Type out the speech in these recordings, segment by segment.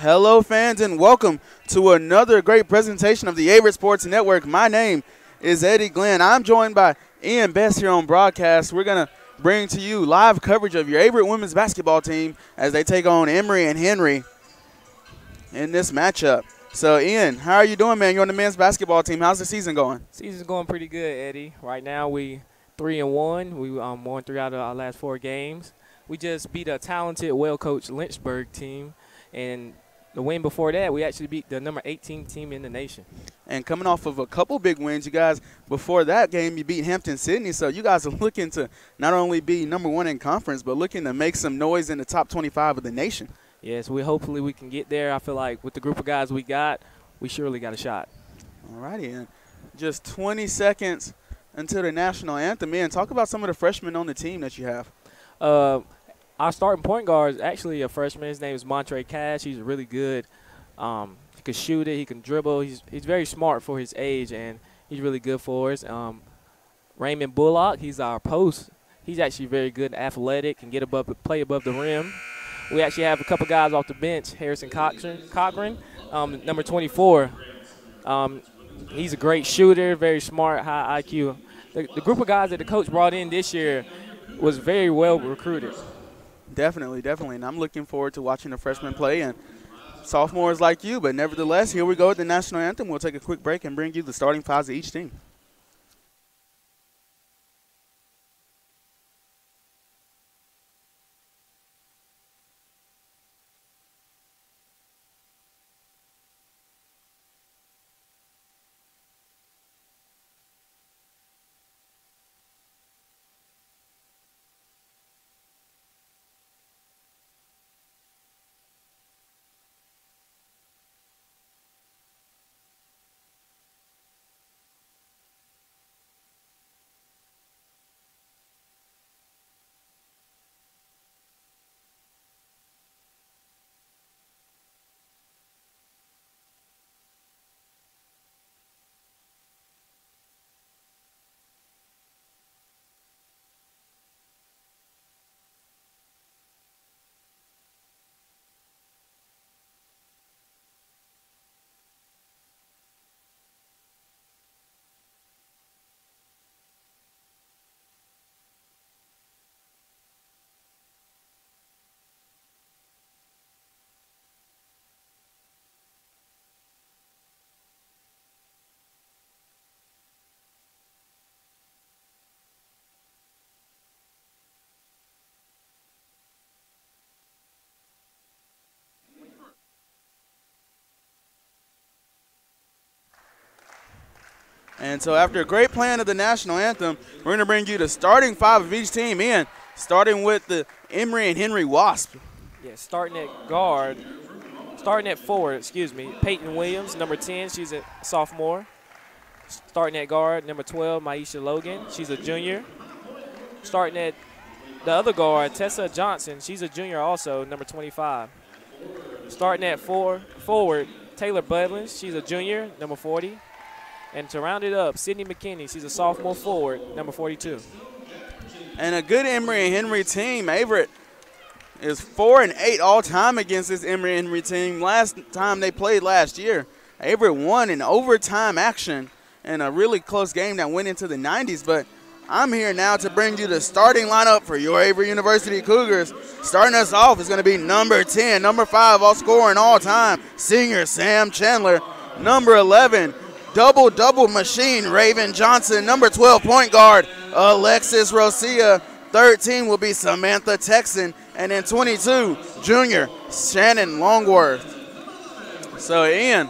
Hello, fans, and welcome to another great presentation of the Averett Sports Network. My name is Eddie Glenn. I'm joined by Ian Best here on broadcast. We're going to bring to you live coverage of your Averett women's basketball team as they take on Emory and Henry in this matchup. So, Ian, how are you doing, man? You're on the men's basketball team. How's the season going? Season's going pretty good, Eddie. Right now we 3-1. We won 3 out of our last 4 games. We just beat a talented, well-coached Lynchburg team, and the win before that, we actually beat the number 18 team in the nation. And coming off of a couple big wins, you guys, before that game, you beat Hampton-Sydney. So you guys are looking to not only be number 1 in conference, but looking to make some noise in the top 25 of the nation. Yes, hopefully we can get there. I feel like with the group of guys we got, we surely got a shot. All righty, and just 20 seconds until the national anthem. Man, talk about some of the freshmen on the team that you have. Our starting point guard is actually a freshman. His name is Montre Cash. He's really good. He can shoot it. He can dribble. He's very smart for his age, and he's really good for us. Raymond Bullock, he's our post. He's actually very good, athletic, can play above the rim. We actually have a couple guys off the bench. Harrison Cochran, number 24. He's a great shooter, very smart, high IQ. The group of guys that the coach brought in this year was very well recruited. Definitely, definitely. And I'm looking forward to watching the freshmen play and sophomores like you. But nevertheless, here we go with the national anthem. We'll take a quick break and bring you the starting fives of each team. And so after a great plan of the national anthem, we're going to bring you the starting five of each team in, starting with the Emory and Henry Wasp. Yeah, starting at forward, Peyton Williams, number 10, she's a sophomore. Starting at guard, number 12, Maisha Logan, she's a junior. Starting at the other guard, Tessa Johnson, she's a junior also, number 25. Starting at forward, Taylor Budlins, she's a junior, number 40. And to round it up, Sydney McKinney, she's a sophomore forward, number 42. And a good Emory and Henry team. Averett is 4-8 all time against this Emory and Henry team. Last time they played last year, Averett won in overtime action in a really close game that went into the 90s. But I'm here now to bring you the starting lineup for your Averett University Cougars. Starting us off is going to be number 10, number 5 all scoring all time, senior Sam Chandler. Number 11, double machine, Raven Johnson. Number 12, point guard, Alexis Rosia. 13 will be Samantha Texan. And then 22, junior, Shannon Longworth. So, Ian,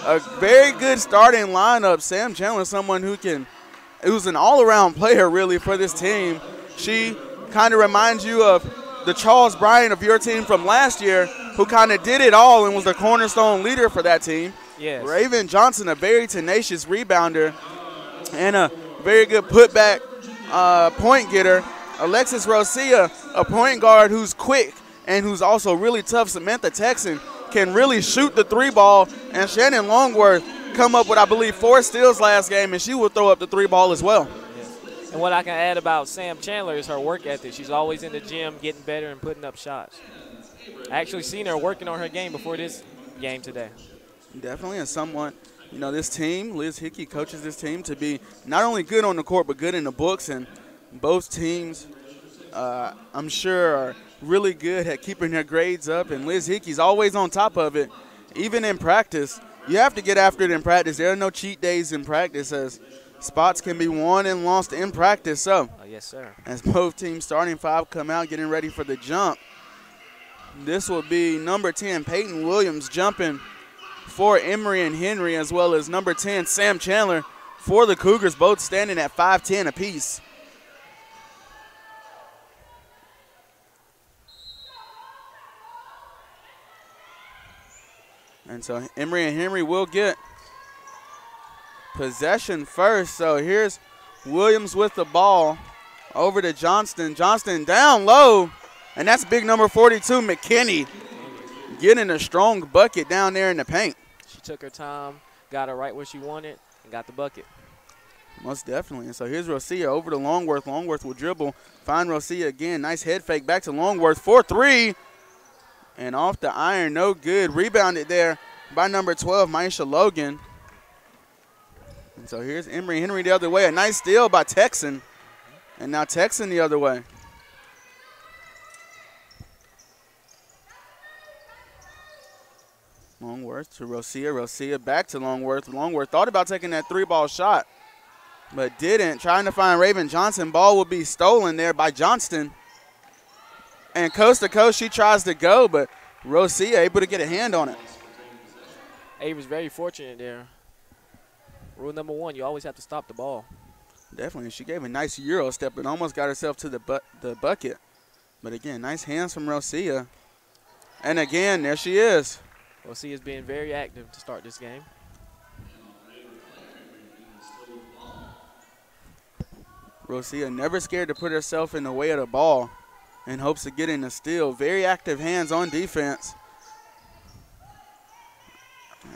a very good starting lineup. Sam Chandler, someone who's an all-around player, really, for this team. She kind of reminds you of the Charles Bryant of your team from last year, who kind of did it all and was the cornerstone leader for that team. Yes. Raven Johnson, a very tenacious rebounder and a very good putback point getter. Alexis Rosia, a point guard who's quick and who's also really tough. Samantha Texan can really shoot the 3-ball. And Shannon Longworth come up with, I believe, 4 steals last game, and she will throw up the 3-ball as well. And what I can add about Sam Chandler is her work ethic. She's always in the gym getting better and putting up shots. I actually seen her working on her game before this game today. Definitely, and someone, you know, this team, Liz Hickey coaches this team to be not only good on the court but good in the books, and both teams, I'm sure, are really good at keeping their grades up, and Liz Hickey's always on top of it, even in practice. You have to get after it in practice. There are no cheat days in practice, as spots can be won and lost in practice. So, yes, sir. As both teams' starting five come out getting ready for the jump, this will be number 10, Peyton Williams, jumping for Emory and Henry, as well as number 10, Sam Chandler, for the Cougars, both standing at 5'10" apiece. And so Emory and Henry will get possession first. So here's Williams with the ball over to Johnston. Johnston down low, and that's big number 42, McKinney, getting a strong bucket down there in the paint. She took her time, got her right where she wanted, and got the bucket. Most definitely. And so here's Rosia over to Longworth. Longworth will dribble, find Rosia again. Nice head fake back to Longworth for 3. And off the iron, no good. Rebounded there by number 12, Maisha Logan. And so here's Emory Henry the other way. A nice steal by Texan. And now Texan the other way. Longworth to Rosia. Rosia back to Longworth. Longworth thought about taking that 3-ball shot, but didn't. Trying to find Raven Johnson. Ball will be stolen there by Johnston. And coast to coast, she tries to go, but Rosia able to get a hand on it. Avery's very fortunate there. Rule number 1, you always have to stop the ball. Definitely. She gave a nice Euro step and almost got herself to the bucket. But again, nice hands from Rosia. And again, there she is. Rosia's being very active to start this game. Rosia never scared to put herself in the way of the ball in hopes of getting a steal. Very active hands on defense.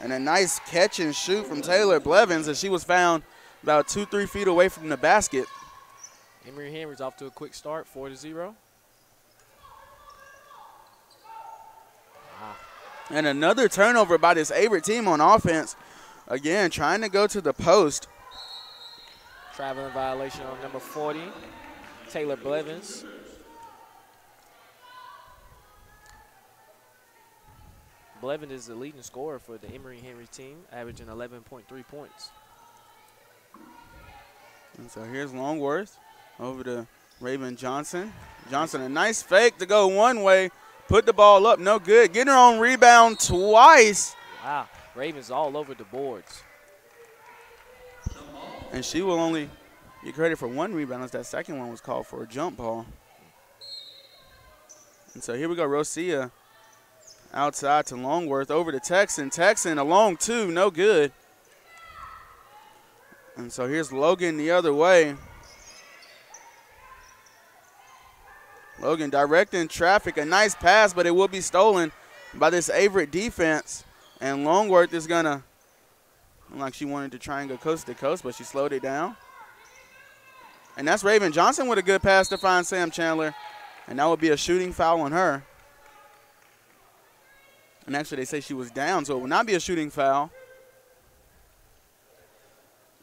And a nice catch and shoot from Taylor Blevins as she was found about 2-3 feet away from the basket. Emory Henry's off to a quick start, 4-0. And another turnover by this Averett team on offense. Again, trying to go to the post. Traveling violation on number 40, Taylor Blevins. Blevins is the leading scorer for the Emory Henry team, averaging 11.3 points. And so here's Longworth over to Raven Johnson. Johnson, a nice fake to go one way. Put the ball up, no good. Getting her own rebound twice. Wow, Ravens all over the boards. And she will only get credit for 1 rebound as that second one was called for a jump ball. And so here we go, Rosia outside to Longworth, over to Texan. Texan, a long 2, no good. And so here's Logan the other way. Logan directing traffic, a nice pass, but it will be stolen by this Averett defense. And Longworth is gonna, like she wanted to try and go coast to coast, but she slowed it down. And that's Raven Johnson with a good pass to find Sam Chandler. And that would be a shooting foul on her. And actually they say she was down, so it will not be a shooting foul.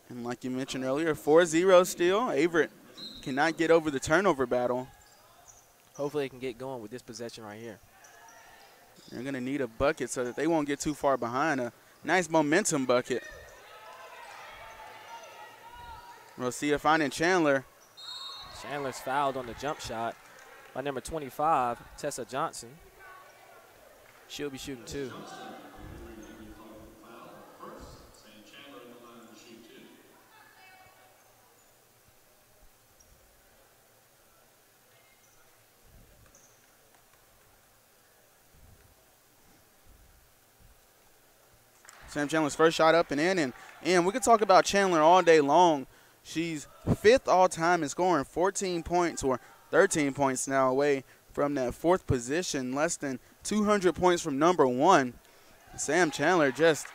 And like you mentioned earlier, 4-0 still. Averett cannot get over the turnover battle. Hopefully they can get going with this possession right here. They're going to need a bucket so that they won't get too far behind. A nice momentum bucket. Rosia finding Chandler. Chandler's fouled on the jump shot by number 25, Tessa Johnson. She'll be shooting 2. Sam Chandler's first shot up and in. And we could talk about Chandler all day long. She's 5th all-time in scoring, 14 points or 13 points now away from that 4th position, less than 200 points from number 1. Sam Chandler, just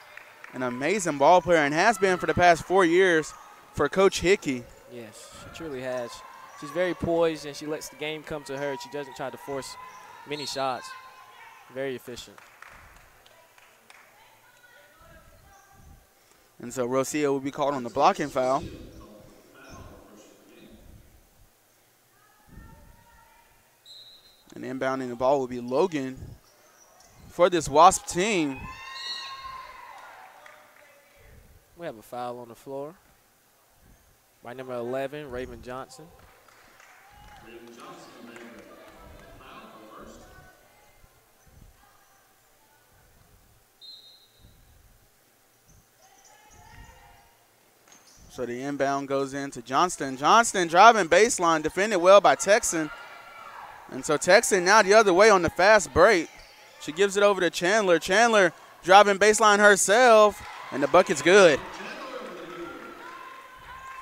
an amazing ball player and has been for the past 4 years for Coach Hickey. Yes, she truly has. She's very poised and she lets the game come to her. She doesn't try to force many shots. Very efficient. And so Rosia will be called on the blocking foul. And inbounding the ball will be Logan for this Wasp team. We have a foul on the floor by number 11, Raven Johnson. So the inbound goes into Johnston. Johnston driving baseline, defended well by Texan. And so Texan now the other way on the fast break. She gives it over to Chandler. Chandler driving baseline herself, and the bucket's good.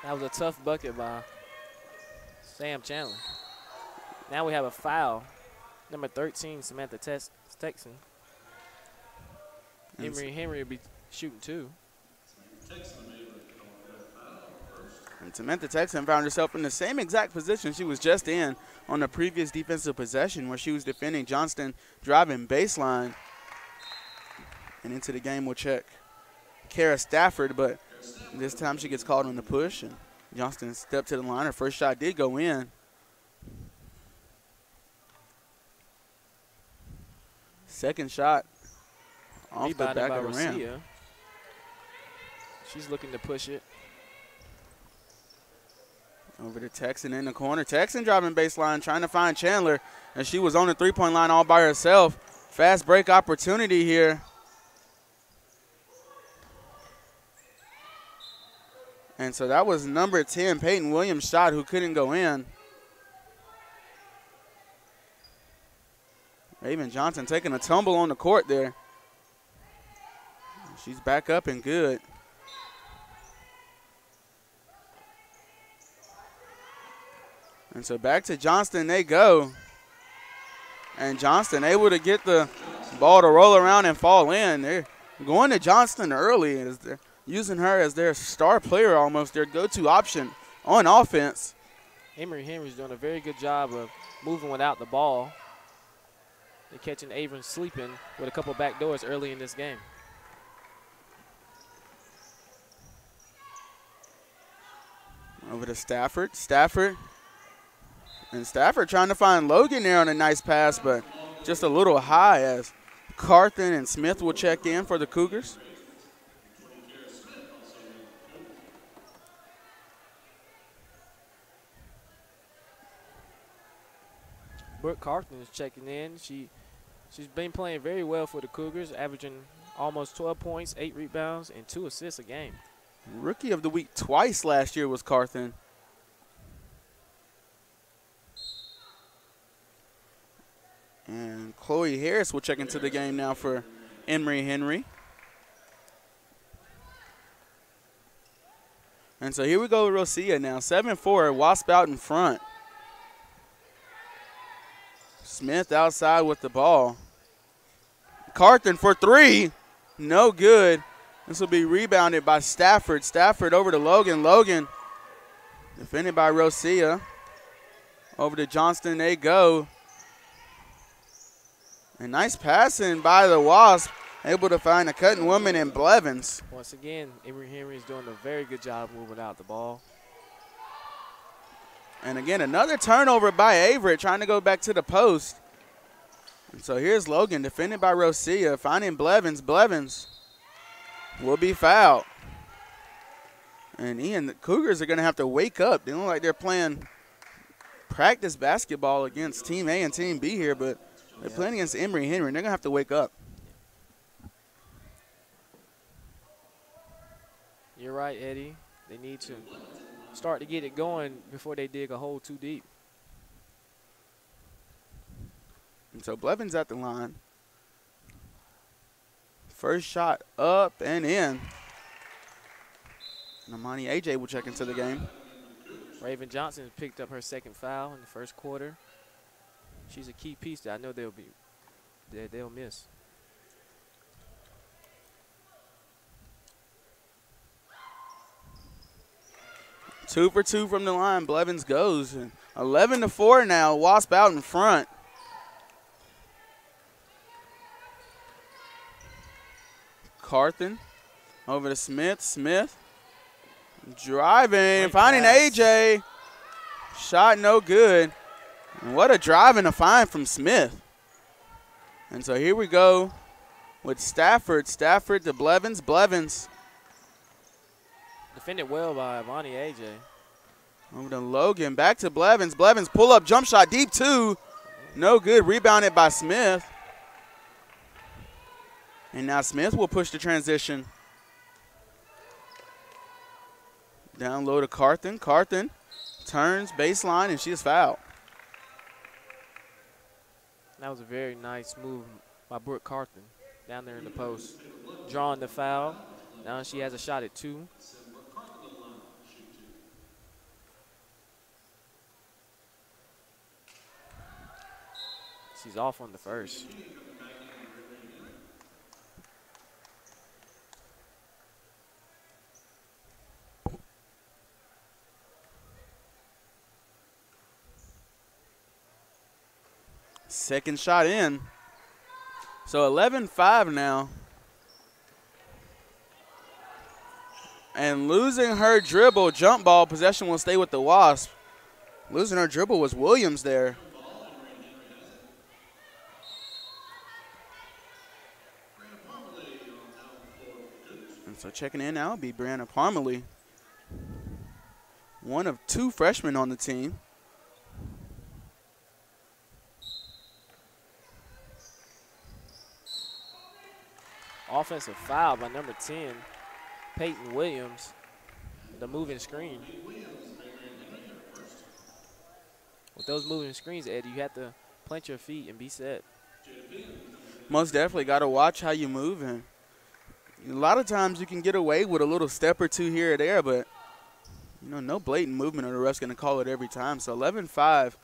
That was a tough bucket by Sam Chandler. Now we have a foul. Number 13, Samantha Texan. Emory Henry will be shooting 2. And Samantha Texan found herself in the same exact position she was just in on the previous defensive possession where she was defending Johnston driving baseline. And into the game will check Kara Stafford, but this time she gets called on the push, and Johnston stepped to the line. Her first shot did go in. Second shot off the back of the rim. She's looking to push it. Over to Texan in the corner. Texan driving baseline, trying to find Chandler, and she was on the three-point line all by herself. Fast break opportunity here. And so that was number 10, Peyton Williams' shot, who couldn't go in. Raven Johnson taking a tumble on the court there. She's back up and good. And so back to Johnston they go. And Johnston able to get the ball to roll around and fall in. They're going to Johnston early, as they're using her as their star player almost, their go-to option on offense. Emory Henry's doing a very good job of moving without the ball. They're catching Avon sleeping with a couple back doors early in this game. Over to Stafford. And Stafford trying to find Logan there on a nice pass, but just a little high as Carthen and Smith will check in for the Cougars. Brooke Carthen is checking in. She's been playing very well for the Cougars, averaging almost 12 points, 8 rebounds, and 2 assists a game. Rookie of the week twice last year was Carthen. And Chloe Harris will check into the game now for Emory Henry. And so here we go with Rosia now. 7-4, Wasp out in front. Smith outside with the ball. Carthen for 3. No good. This will be rebounded by Stafford. Stafford over to Logan. Logan defended by Rosia. Over to Johnston they go. A nice passing by the Wasp, able to find a cutting woman in Blevins. Once again, Emory Henry is doing a very good job moving out the ball. And again, another turnover by Averett, trying to go back to the post. And so here's Logan, defended by Rosia, finding Blevins. Blevins will be fouled. And Ian, the Cougars are going to have to wake up. They look like they're playing practice basketball against Team A and Team B here, but they're playing against Emory Henry, and they're going to have to wake up. You're right, Eddie. They need to start to get it going before they dig a hole too deep. And so Blevins at the line. First shot up and in. And Amani AJ will check into the game. Raven Johnson picked up her second foul in the first quarter. She's a key piece that I know they'll miss. Two for two from the line. Blevins goes. 11-4 now. Wasp out in front. Carthen Over to Smith. Smith driving, Great finding pass. AJ. Shot no good. And what a drive and a find from Smith. And so here we go with Stafford. Stafford to Blevins. Blevins Defended well by Vonnie AJ. over to Logan. Back to Blevins. Blevins pull up jump shot deep two. No good. Rebounded by Smith. And now Smith will push the transition. Down low to Carthen. Carthen turns baseline, and she is fouled. That was a very nice move by Brooke Carthen down there in the post. Drawing the foul. Now she has a shot at 2. She's off on the first. Second shot in. So 11-5 now. And losing her dribble, jump ball, possession will stay with the Wasps. Losing her dribble was Williams there. And so checking in now will be Brianna Parmalee. One of 2 freshmen on the team. Offensive foul by number 10, Peyton Williams, the moving screen. With those moving screens, Eddie, you have to plant your feet and be set. Most definitely got to watch how you move. And a lot of times you can get away with a little step or 2 here or there, but no blatant movement or the ref's going to call it every time. So 11-5.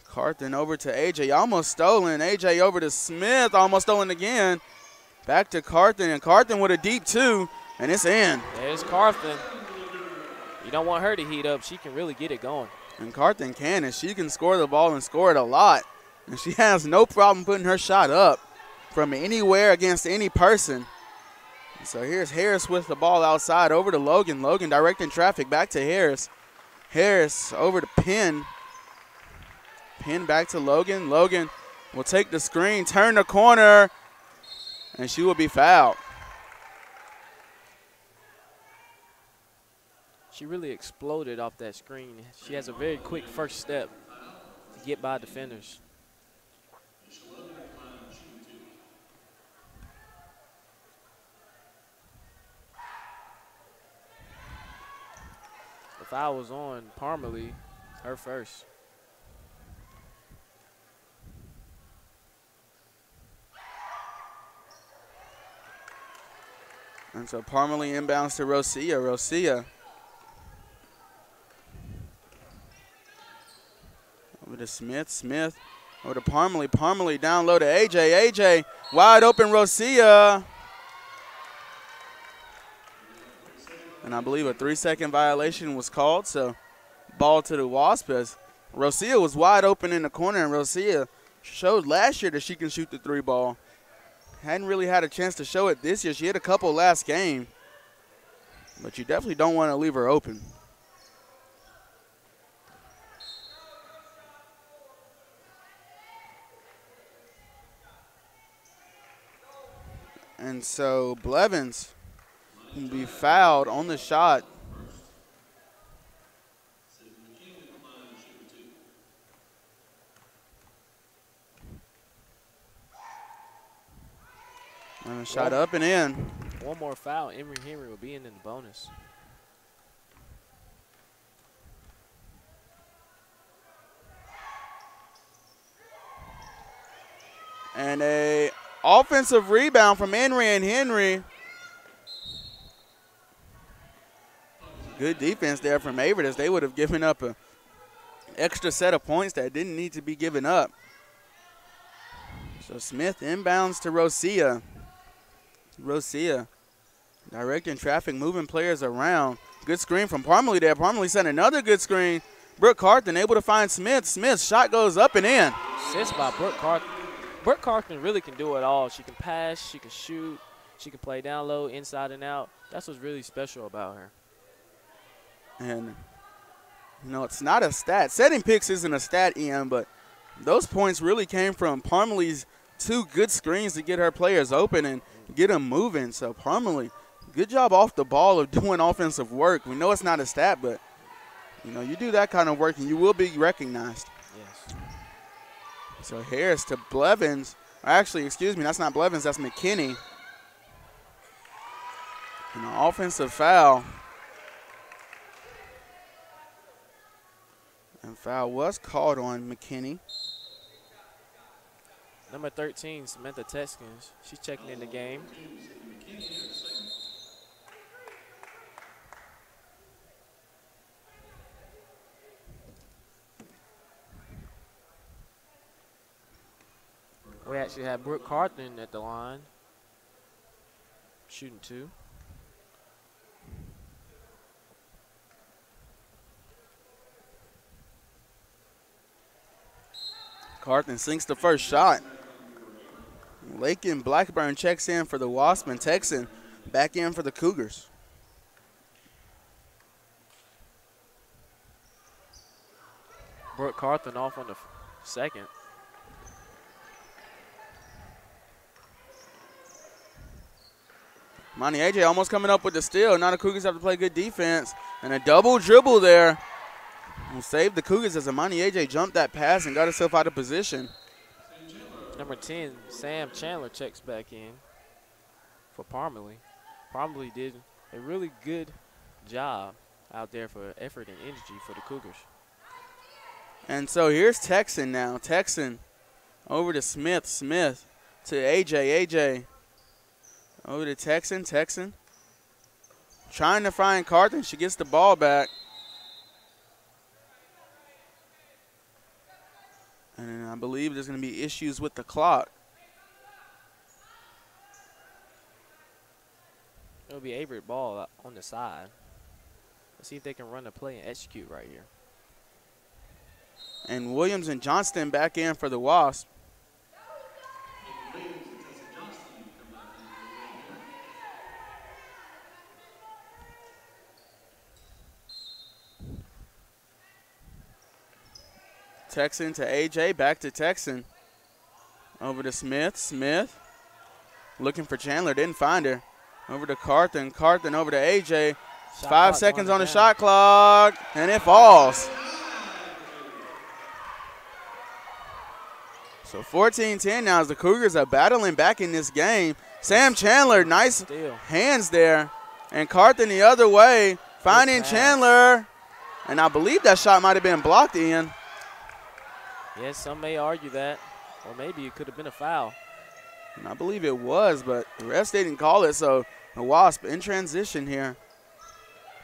Carthen over to AJ, almost stolen. AJ over to Smith, almost stolen again. Back to Carthen, and Carthen with a deep 2, and it's in. There's Carthen. You don't want her to heat up. She can really get it going. And Carthen can, and she can score the ball and score it a lot. And she has no problem putting her shot up from anywhere against any person. And so here's Harris with the ball outside over to Logan. Logan directing traffic back to Harris. Harris over to Penn. Penn back to Logan. Logan will take the screen, turn the corner, and she will be fouled. She really exploded off that screen. She has a very quick first step to get by defenders. The foul was on Parmalee, her first. And so Parmalee inbounds to Rosia. Rosia over to Smith. Smith over to Parmalee. Parmalee down low to AJ. AJ wide open Rosia. And I believe a 3-second violation was called. So ball to the Wasp as Rosia was wide open in the corner, and Rosia showed last year that she can shoot the 3 ball. Hadn't really had a chance to show it this year. She hit a couple last game, but you definitely don't want to leave her open. And so Blevins will be fouled on the shot. And a shot up and in. One more foul, Emory Henry will be in the bonus. And a offensive rebound from Emory and Henry. Good defense there from Averett, as they would have given up an extra set of points that didn't need to be given up. So Smith inbounds to Rosia. Rosia directing traffic, moving players around. Good screen from Parmalee there. Parmalee sent another good screen. Brooke Carthen able to find Smith. Smith's shot goes up and in. Assist by Brooke Carthen. Brooke Carthen really can do it all. She can pass, she can shoot, She can play down low, inside and out. That's what's really special about her. And, you know, it's not a stat. Setting picks isn't a stat, Ian, but those points really came from Parmalee's 2 good screens to get her players open and get them moving. So, Parmalee, good job off the ball of doing offensive work. We know it's not a stat, but, you know, you do that kind of work and you will be recognized. Yes. So, Harris to Blevins. Actually, excuse me, that's not Blevins, that's McKinney. And an offensive foul. And foul was called on McKinney. Number 13, Samantha Texkins. She's checking in the game. We actually have Brooke Carthen at the line, shooting 2. Carthen sinks the first shot. Lakin Blackburn checks in for the Wasp, and Texan back in for the Cougars. Brooke Carthen off on the second. Monty AJ almost coming up with the steal. Now the Cougars have to play good defense. And a double dribble there will save the Cougars as Amani AJ jumped that pass and got herself out of position. Number 10, Sam Chandler checks back in for Parmalee. Parmalee did a really good job out there for effort and energy for the Cougars. And so here's Texan now. Texan over to Smith. Smith to AJ. AJ over to Texan. Texan trying to find Carthen. She gets the ball back. And I believe there's going to be issues with the clock. It'll be Averett ball on the side. Let's see if they can run the play and execute right here. And Williams and Johnston back in for the Wasp. Texan to AJ, back to Texan. Over to Smith. Smith looking for Chandler, didn't find her. Over to Carthen. Carthen over to AJ. 5 seconds on the shot clock, and it falls. So 14-10 now as the Cougars are battling back in this game. Sam Chandler, nice hands there. And Carthen the other way, finding Chandler. And I believe that shot might have been blocked, Ian. Yes, some may argue that, or maybe it could have been a foul. And I believe it was, but the refs didn't call it, so the Wasp in transition here.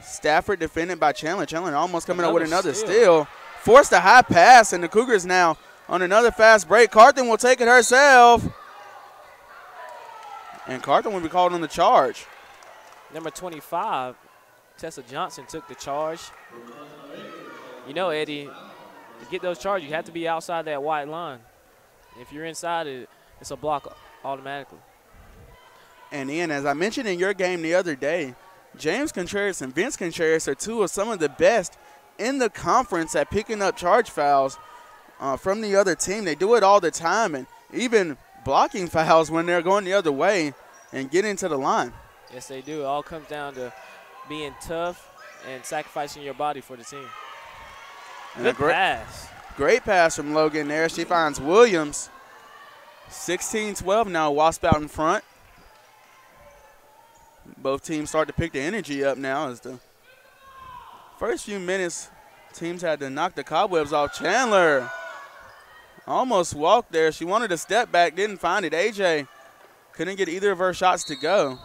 Stafford defended by Chandler. Chandler almost coming up with another steal. Forced a high pass, and the Cougars now on another fast break. Carthen will take it herself. And Carthen will be called on the charge. Number 25, Tessa Johnson took the charge. You know, Eddie, to get those charges, you have to be outside that white line. If you're inside it, it's a block automatically. And Ian, as I mentioned in your game the other day, James Contreras and Vince Contreras are two of some of the best in the conference at picking up charge fouls from the other team. They do it all the time, and even blocking fouls when they're going the other way and getting to the line. Yes, they do. It all comes down to being tough and sacrificing your body for the team. And good pass. Great pass from Logan there. She finds Williams. 16-12 now, Wasp out in front. Both teams start to pick the energy up now as the first few minutes teams had to knock the cobwebs off. Chandler almost walked there. She wanted to step back, didn't find it. AJ couldn't get either of her shots to go.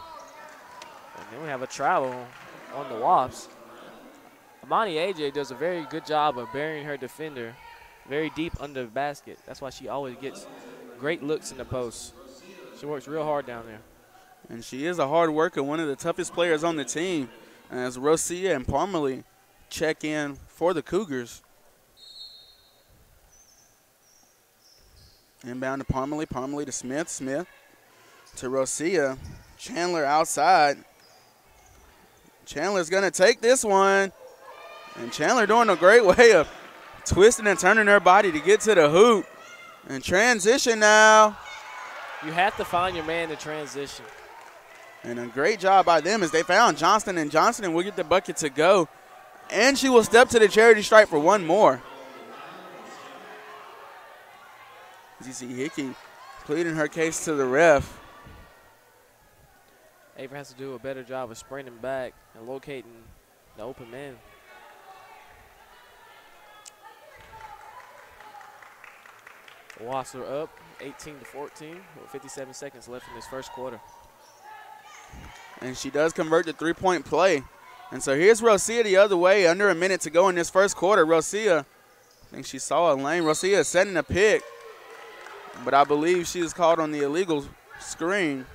And then we have a travel on the Wasps. Amani AJ does a very good job of burying her defender very deep under the basket. That's why she always gets great looks in the post. She works real hard down there. And she is a hard worker, one of the toughest players on the team. As Rosia and Parmalee check in for the Cougars. Inbound to Parmalee. Parmalee to Smith. Smith to Rosia. Chandler outside. Chandler's going to take this one. And Chandler doing a great way of twisting and turning her body to get to the hoop. And transition now. You have to find your man to transition. And a great job by them as they found Johnston, and Johnston will get the bucket to go. And she will step to the charity stripe for one more. As you see Hickey pleading her case to the ref. Averett has to do a better job of sprinting back and locating the open man. Wasps are up 18-14 with 57 seconds left in this first quarter. And she does convert the three-point play. And so here's Rosia the other way, under a minute to go in this first quarter. Rosia, I think she saw a lane. Rosia is setting a pick, but I believe she is called on the illegal screen.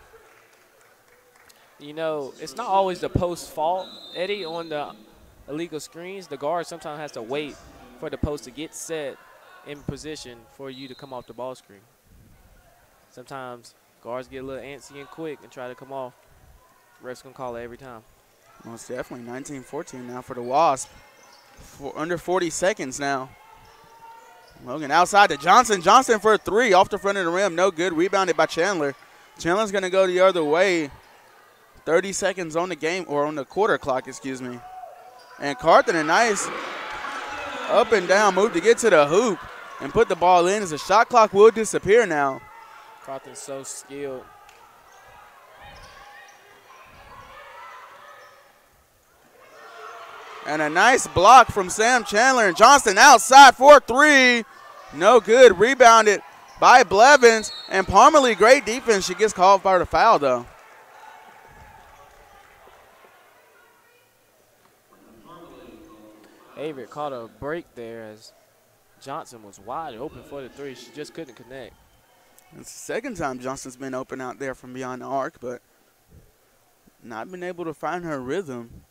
You know, it's not always the post fault, Eddie, on the illegal screens. The guard sometimes has to wait for the post to get set in position for you to come off the ball screen. Sometimes guards get a little antsy and quick and try to come off. Ref's going to call it every time. Most definitely. 19-14 now for the Wasp. Under 40 seconds now. Logan outside to Johnson. Johnson for a three off the front of the rim. No good. Rebounded by Chandler. Chandler's going to go the other way. 30 seconds on the game, or on the quarter clock, excuse me. And Carthen, a nice up and down move to get to the hoop and put the ball in as the shot clock will disappear now. Carthen's so skilled. And a nice block from Sam Chandler, and Johnston outside for three. No good. Rebounded by Blevins, and Parmalee, great defense. She gets called for the foul, though. Averett caught a break there as Johnson was wide open for the three. She just couldn't connect. It's the second time Johnston's been open out there from beyond the arc, but not been able to find her rhythm.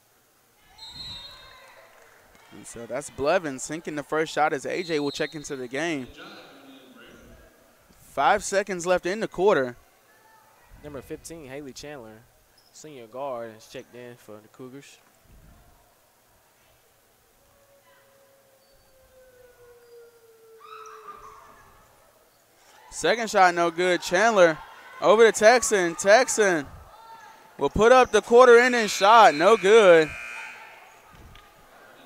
And so that's Blevins sinking the first shot as AJ will check into the game. 5 seconds left in the quarter. Number 15, Haley Chandler, senior guard, has checked in for the Cougars. Second shot no good. Chandler over to Texan. Texan will put up the quarter-ending shot. No good.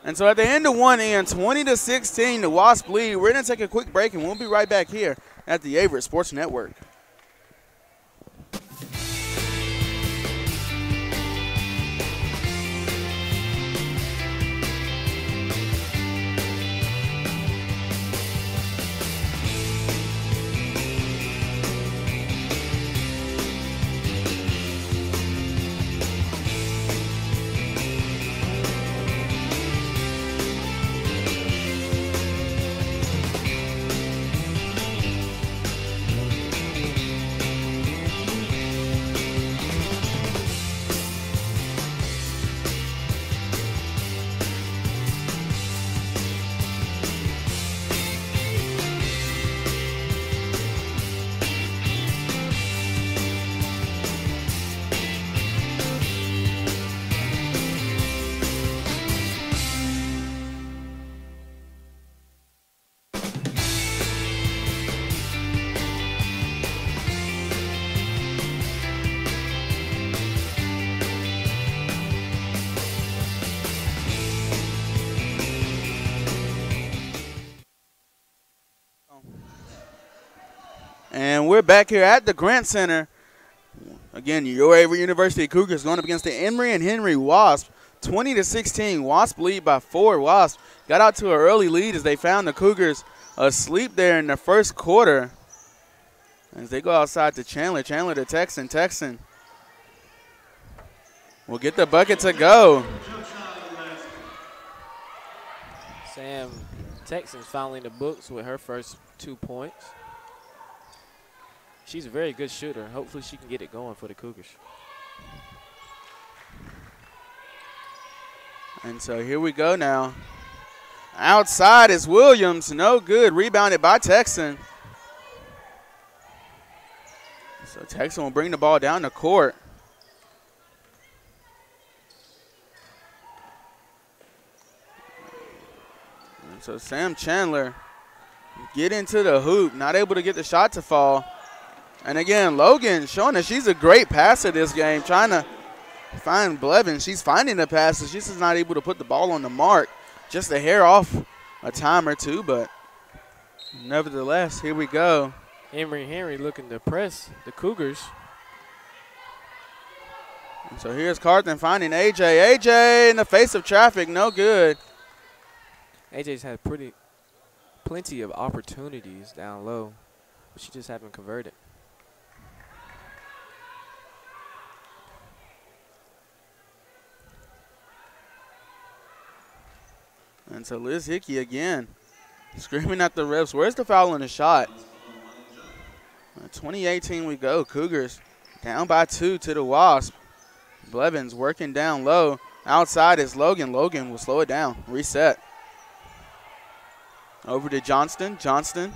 And so at the end of one end, 20-16, the Wasp lead. We're going to take a quick break, and we'll be right back here at the Averett Sports Network. And we're back here at the Grant Center. Again, your Averett University Cougars going up against the Emory and Henry Wasp. 20-16, Wasp lead by 4. Wasp got out to an early lead as they found the Cougars asleep there in the first quarter. As they go outside to Chandler. Chandler to Texan. Texan will get the bucket to go. Sam Texan's finally in the books with her first 2 points. She's a very good shooter. Hopefully she can get it going for the Cougars. And so here we go now. Outside is Williams. No good. Rebounded by Texan. So Texan will bring the ball down the court. So Sam Chandler get into the hoop, not able to get the shot to fall. And again, Logan showing that she's a great passer this game, trying to find Blevins. She's finding the passes. She's just not able to put the ball on the mark. Just a hair off a time or two, but nevertheless, here we go. Emory Henry looking to press the Cougars. And so here's Carthen finding AJ. AJ in the face of traffic, no good. AJ's had plenty of opportunities down low, but she just haven't converted. And so Liz Hickey again screaming at the refs. Where's the foul on the shot? 2018 we go. Cougars down by 2 to the Wasp. Blevins working down low. Outside is Logan. Logan will slow it down. Reset. Over to Johnston. Johnston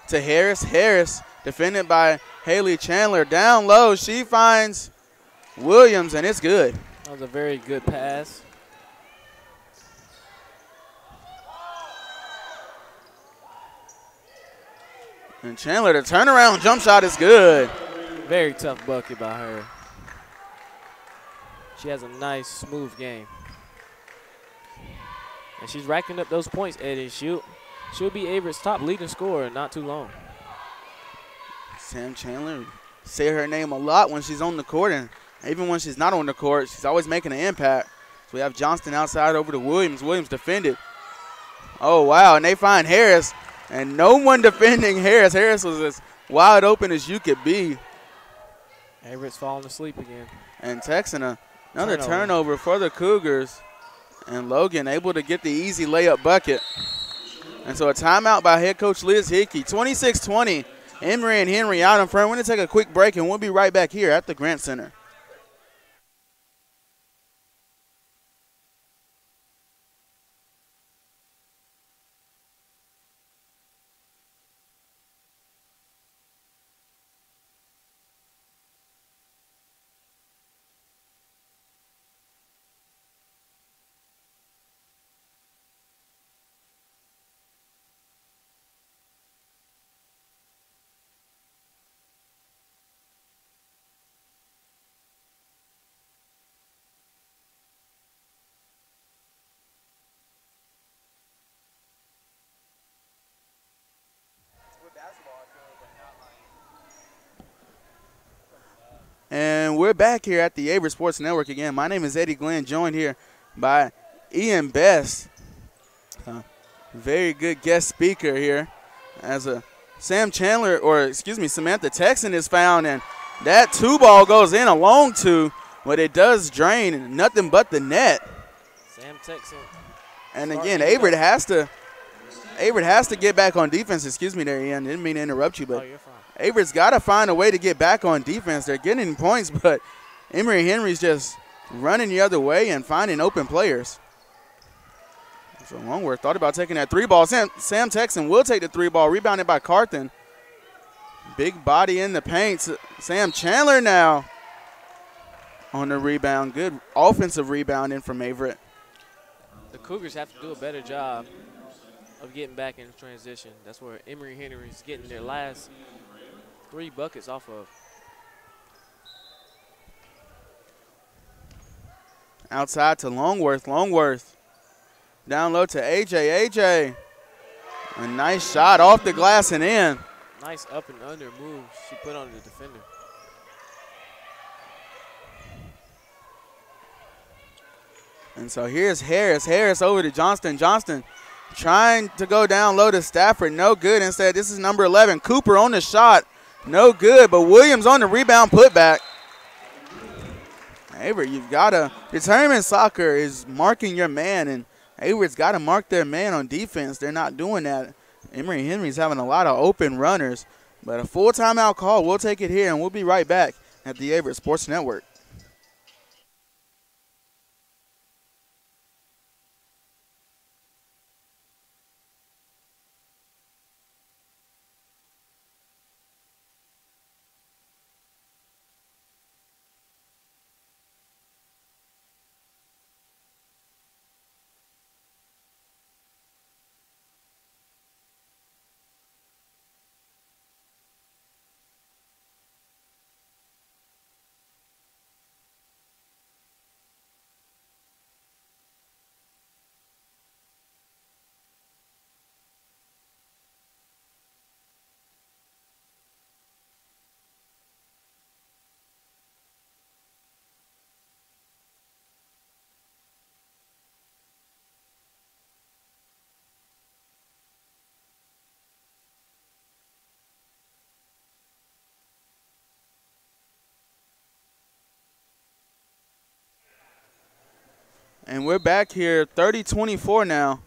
to Harris. Harris defended by Haley Chandler. Down low. She finds Williams, and it's good. That was a very good pass. And Chandler, the turnaround jump shot is good. Very tough bucket by her. She has a nice, smooth game. And she's racking up those points, Eddie. She'll be Averett's top leading scorer in not too long. Sam Chandler, say her name a lot when she's on the court, and even when she's not on the court, she's always making an impact. So we have Johnston outside over to Williams. Williams defended. Oh, wow, and they find Harris. And no one defending Harris. Harris was as wide open as you could be. Averett's falling asleep again. And Texan, another turnover for the Cougars. And Logan able to get the easy layup bucket. And so a timeout by head coach Liz Hickey. 26-20. Emory and Henry out in front. We're going to take a quick break, and we'll be right back here at the Grant Center. And we're back here at the Averett Sports Network again. My name is Eddie Glenn, joined here by Ian Best. Very good guest speaker here. As Samantha Texan is found, and that 2-ball goes in, a long 2, but it does drain nothing but the net. Sam Texan. And again, Averett has to get back on defense. Excuse me there, Ian. Didn't mean to interrupt you, but you're fine. Averett's got to find a way to get back on defense. They're getting points, but Emory Henry's just running the other way and finding open players. So Longworth thought about taking that 3-ball. Sam Texan will take the 3-ball, rebounded by Carthen. Big body in the paint. Sam Chandler now on the rebound. Good offensive rebounding from Averett. The Cougars have to do a better job of getting back in transition. That's where Emory Henry's getting their last 3 buckets off of. Outside to Longworth. Longworth down low to AJ. AJ, a nice shot off the glass and in. Nice up and under move she put on the defender. And so here's Harris. Harris over to Johnston. Johnston trying to go down low to Stafford. No good. Instead, this is number 11. Cooper on the shot. No good, but Williams on the rebound putback. Averett, you've got to – determined soccer is marking your man, and Averett's got to mark their man on defense. They're not doing that. Emory Henry's having a lot of open runners, but a full timeout call. We'll take it here, and we'll be right back at the Averett Sports Network. And we're back here 30-24 now.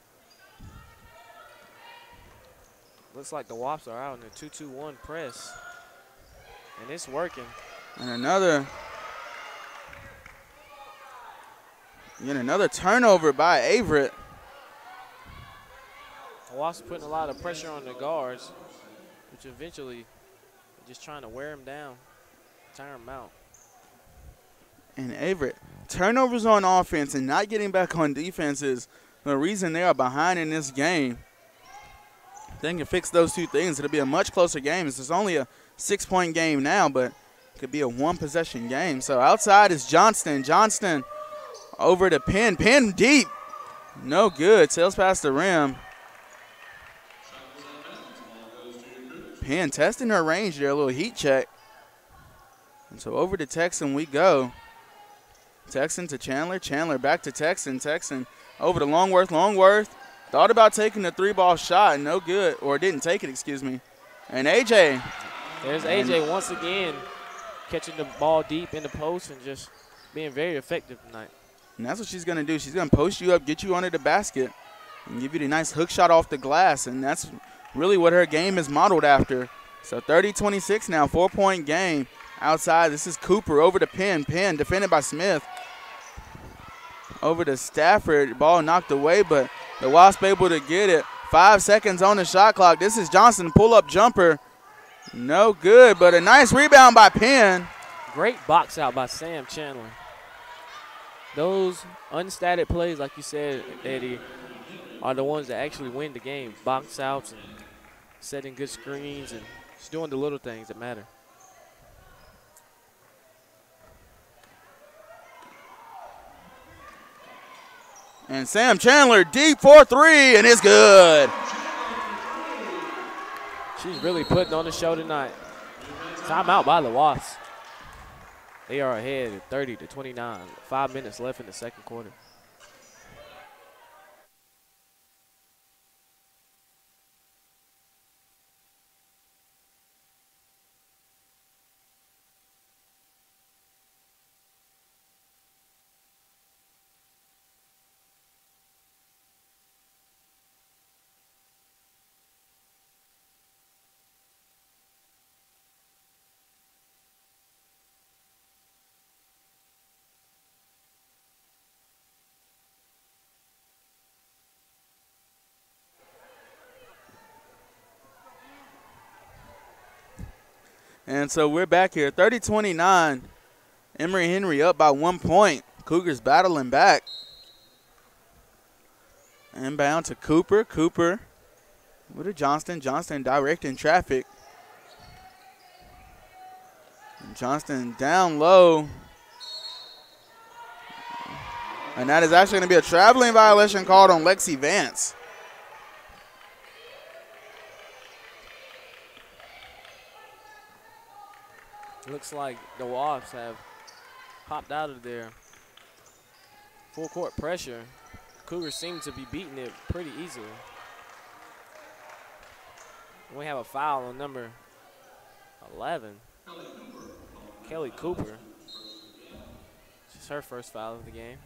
Looks like the Wops are out in the 2-2-1 press. And it's working. And another turnover by Averett. The Wops putting a lot of pressure on the guards, which eventually just trying to wear them down, tire them out. And Averett, turnovers on offense and not getting back on defense is the reason they are behind in this game. If they can fix those two things, it'll be a much closer game. It's only a 6-point game now, but it could be a one-possession game. So outside is Johnston. Johnston over to Penn. Penn deep. No good. Sails past the rim. Penn testing her range there, a little heat check. And so over to Texan we go. Texan to Chandler. Chandler back to Texan. Texan over to Longworth. Longworth thought about taking the 3-ball shot. No good. Or didn't take it, excuse me. And A.J. There's A.J. once again catching the ball deep in the post and just being very effective tonight. And that's what she's going to do. She's going to post you up, get you under the basket, and give you the nice hook shot off the glass. And that's really what her game is modeled after. So 30-26 now, 4-point game. Outside, this is Cooper over to Penn. Penn defended by Smith. Over to Stafford. Ball knocked away, but the Wasp able to get it. 5 seconds on the shot clock. This is Johnson, pull-up jumper. No good, but a nice rebound by Penn. Great box out by Sam Chandler. Those unstatted plays, like you said, Eddie, are the ones that actually win the game. Box outs and setting good screens and just doing the little things that matter. And Sam Chandler deep for 3, and it's good. She's really putting on the show tonight. Timeout by the Wasps. They are ahead at 30-29. 5 minutes left in the second quarter. And so we're back here, 30-29. Emory Henry up by 1 point. Cougars battling back. Inbound to Cooper. Cooper with a Johnston. Johnston directing traffic. And Johnston down low. And that is actually going to be a traveling violation called on Lexi Vance. Looks like the Wasps have popped out of their full court pressure. Cougars seem to be beating it pretty easily. We have a foul on number 11, Kelly Cooper. This is her first foul of the game.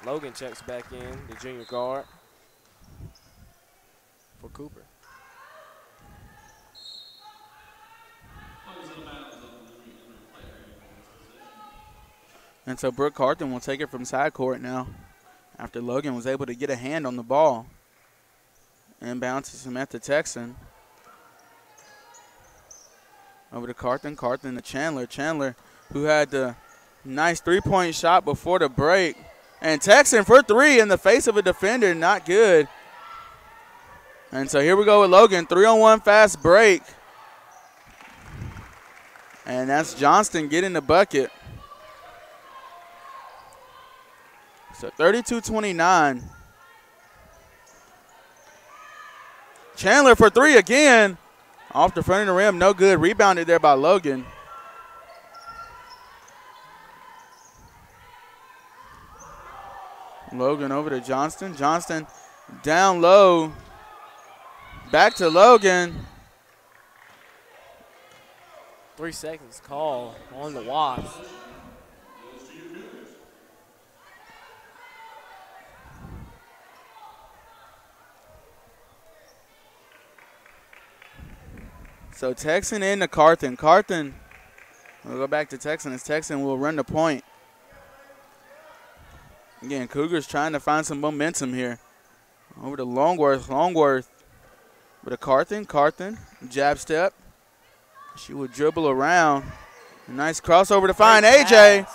Logan checks back in, the junior guard for Cooper. And so Brooke Carthen will take it from side court now after Logan was able to get a hand on the ball. Inbound to Samantha Texan. Over to Carthen. Carthen to Chandler. Chandler, who had the nice three-point shot before the break. And Texan for 3 in the face of a defender. Not good. And so here we go with Logan. 3-on-1 fast break. And that's Johnston getting the bucket. So 32-29. Chandler for 3 again. Off the front of the rim, no good. Rebounded there by Logan. Logan over to Johnston. Johnston down low. Back to Logan. 3 seconds call on the Wasps. So Texan into Carthen. Carthen, we'll go back to Texan as Texan will run the point. Again, Cougars trying to find some momentum here. Over to Longworth. Longworth with a Carthen. Carthen, jab step. She will dribble around. A nice crossover to find AJ.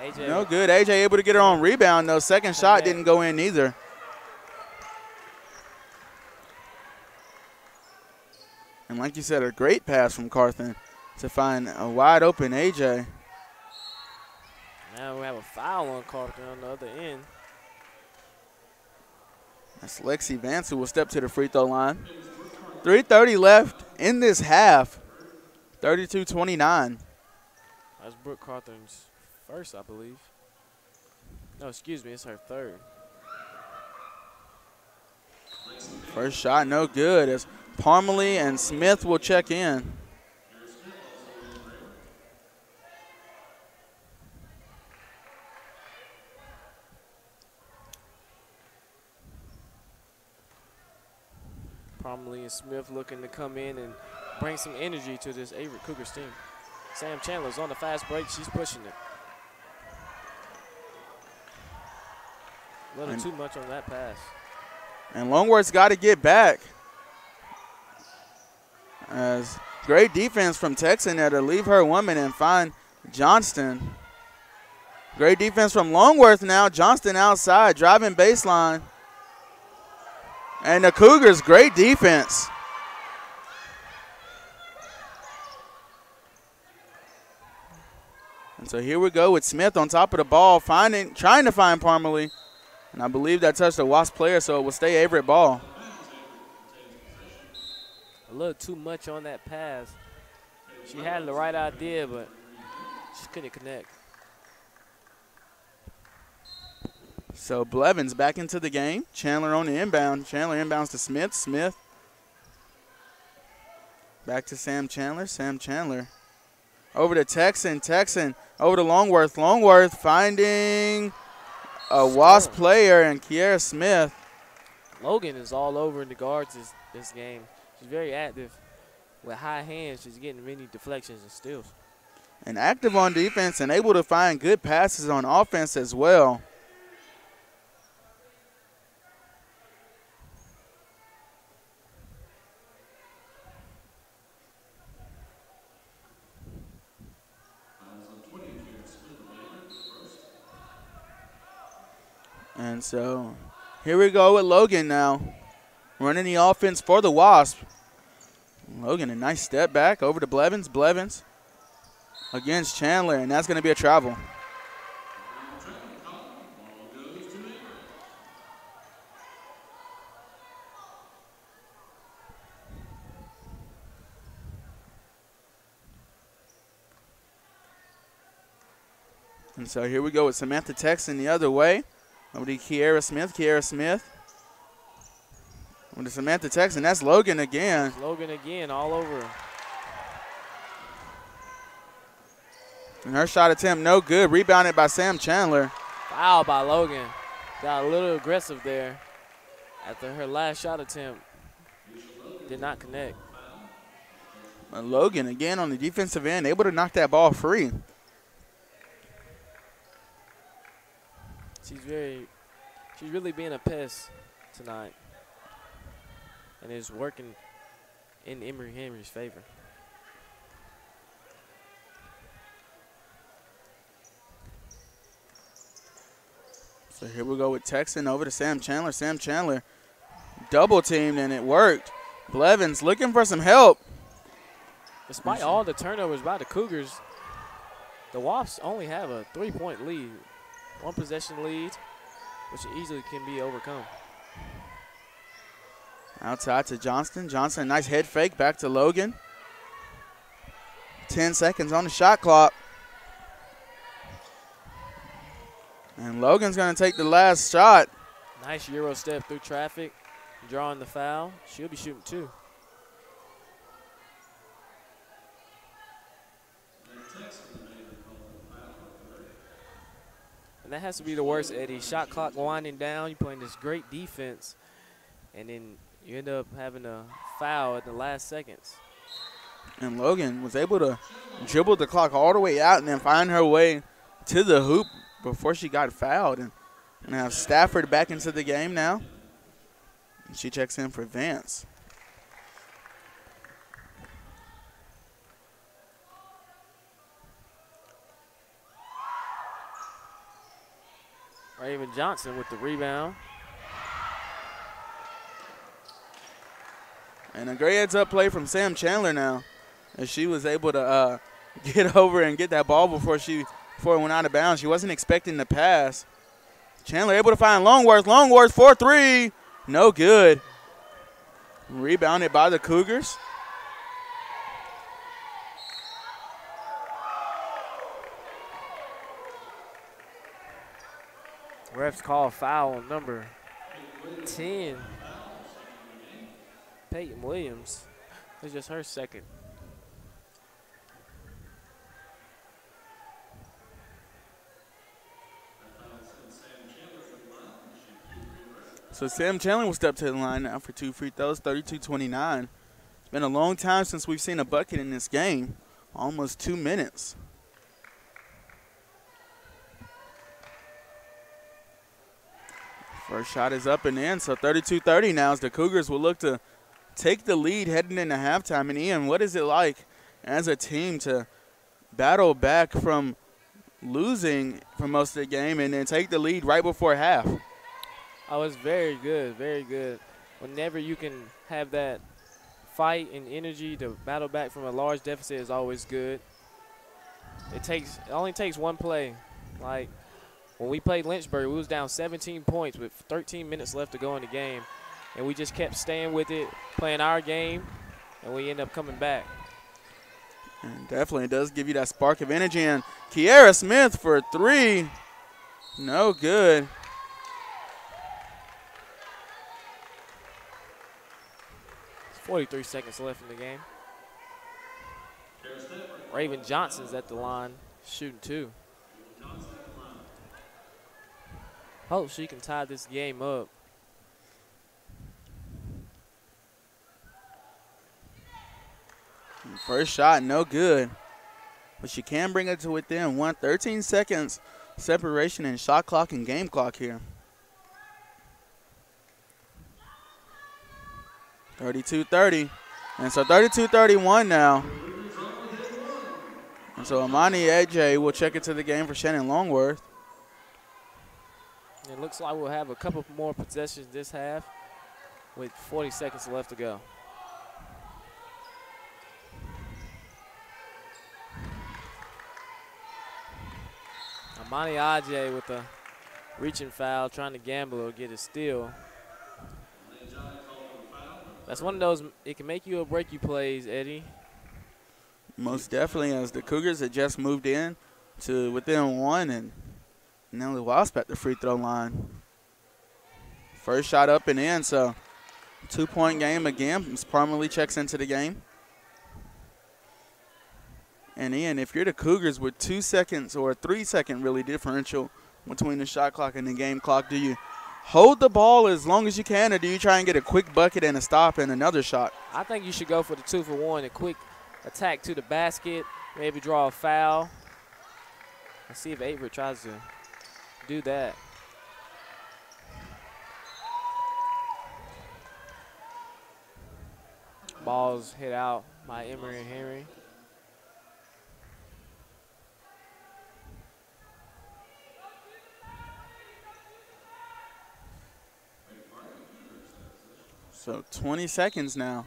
AJ. No good. AJ able to get her on rebound, though. Second shot didn't go in either. And like you said, a great pass from Carthen to find a wide open AJ. Now we have a foul on Carthen on the other end. That's Lexi Vance who will step to the free throw line. 3:30 left in this half. 32-29. That's Brooke Carthen's first, I believe. No, excuse me, it's her third. First shot, no good, as Parmalee and Smith will check in. Parmalee and Smith looking to come in and bring some energy to this Averett Cougars team. Sam Chandler's on the fast break. She's pushing it. A little too much on that pass. And Longworth's got to get back. As great defense from Texan there to leave her woman and find Johnston. Great defense from Longworth now. Johnston outside, driving baseline. And the Cougars, great defense. And so here we go with Smith on top of the ball, trying to find Parmalee. And I believe that touched a Wasp player, so it will stay Averett ball. A little too much on that pass. She had the right idea, but she couldn't connect. So Blevins back into the game. Chandler on the inbound. Chandler inbounds to Smith. Smith back to Sam Chandler. Sam Chandler over to Texan. Texan over to Longworth. Longworth finding a Wasp player and Kiera Smith. Logan is all over in the guards this game. She's very active with high hands. She's getting many deflections and steals. And active on defense and able to find good passes on offense as well. And so here we go with Logan now, running the offense for the Wasp. Logan, a nice step back over to Blevins. Blevins against Chandler, and that's going to be a travel. And so here we go with Samantha Texan the other way. Over to Kiera Smith. Kiera Smith. Over to Samantha Texan. That's Logan again. Logan again, all over. And her shot attempt no good. Rebounded by Sam Chandler. Foul by Logan. Got a little aggressive there after her last shot attempt. Did not connect. And Logan again on the defensive end, able to knock that ball free. She's really being a pest tonight. And is working in Emory Henry's favor. So here we go with Texan over to Sam Chandler. Sam Chandler double teamed and it worked. Blevins looking for some help. Despite all the turnovers by the Cougars, the Wasps only have a 3-point lead. One possession lead, which easily can be overcome. Outside to Johnston. Johnston, nice head fake back to Logan. 10 seconds on the shot clock. And Logan's going to take the last shot. Nice Euro step through traffic, drawing the foul. She'll be shooting two. And that has to be the worst, Eddie. Shot clock winding down. You're playing this great defense, and then you end up having a foul at the last seconds. And Logan was able to dribble the clock all the way out and then find her way to the hoop before she got fouled. And have Stafford back into the game now. And she checks in for Vance. Raven Johnson with the rebound. And a great heads-up play from Sam Chandler now, as she was able to get over and get that ball before it went out of bounds. She wasn't expecting the pass. Chandler able to find Longworth. Longworth for three. No good. Rebounded by the Cougars. Refs call foul on number 10. Peyton Williams. It's just her second. So Sam Chandler will step to the line now for 2 free throws, 32-29. It's been a long time since we've seen a bucket in this game, almost 2 minutes. First shot is up and in, so 32-30 now as the Cougars will look to take the lead heading into halftime. And Ian, what is it like as a team to battle back from losing for most of the game and then take the lead right before half? Oh, it's very good, very good. Whenever you can have that fight and energy to battle back from a large deficit is always good. It only takes one play. Like when we played Lynchburg, we was down 17 points with 13 minutes left to go in the game, and we just kept staying with it, playing our game, and we end up coming back. And definitely it does give you that spark of energy. And Kiara Smith for three, no good. 43 seconds left in the game. Raven Johnson's at the line, shooting two. Hope she can tie this game up. First shot, no good. But she can bring it to within 13 seconds separation in shot clock and game clock here. 32-30. And so 32-31 now. And so Amani AJ will check into the game for Shannon Longworth. It looks like we'll have a couple more possessions this half with 40 seconds left to go. Amani AJ with a reaching foul, trying to gamble or get a steal. That's one of those, it can make you or break you plays, Eddie. Most definitely, as the Cougars had just moved in to within one, and now the Wasp at the free throw line. First shot up and in, so 2-point game again. Ms. Parmalee checks into the game. And Ian, if you're the Cougars with 2 seconds or a 3-second really differential between the shot clock and the game clock, do you hold the ball as long as you can, or do you try and get a quick bucket and a stop and another shot? I think you should go for the 2-for-1, a quick attack to the basket, maybe draw a foul. Let's see if Averett tries to do that. Ball's hit out by Emory Henry. So 20 seconds now.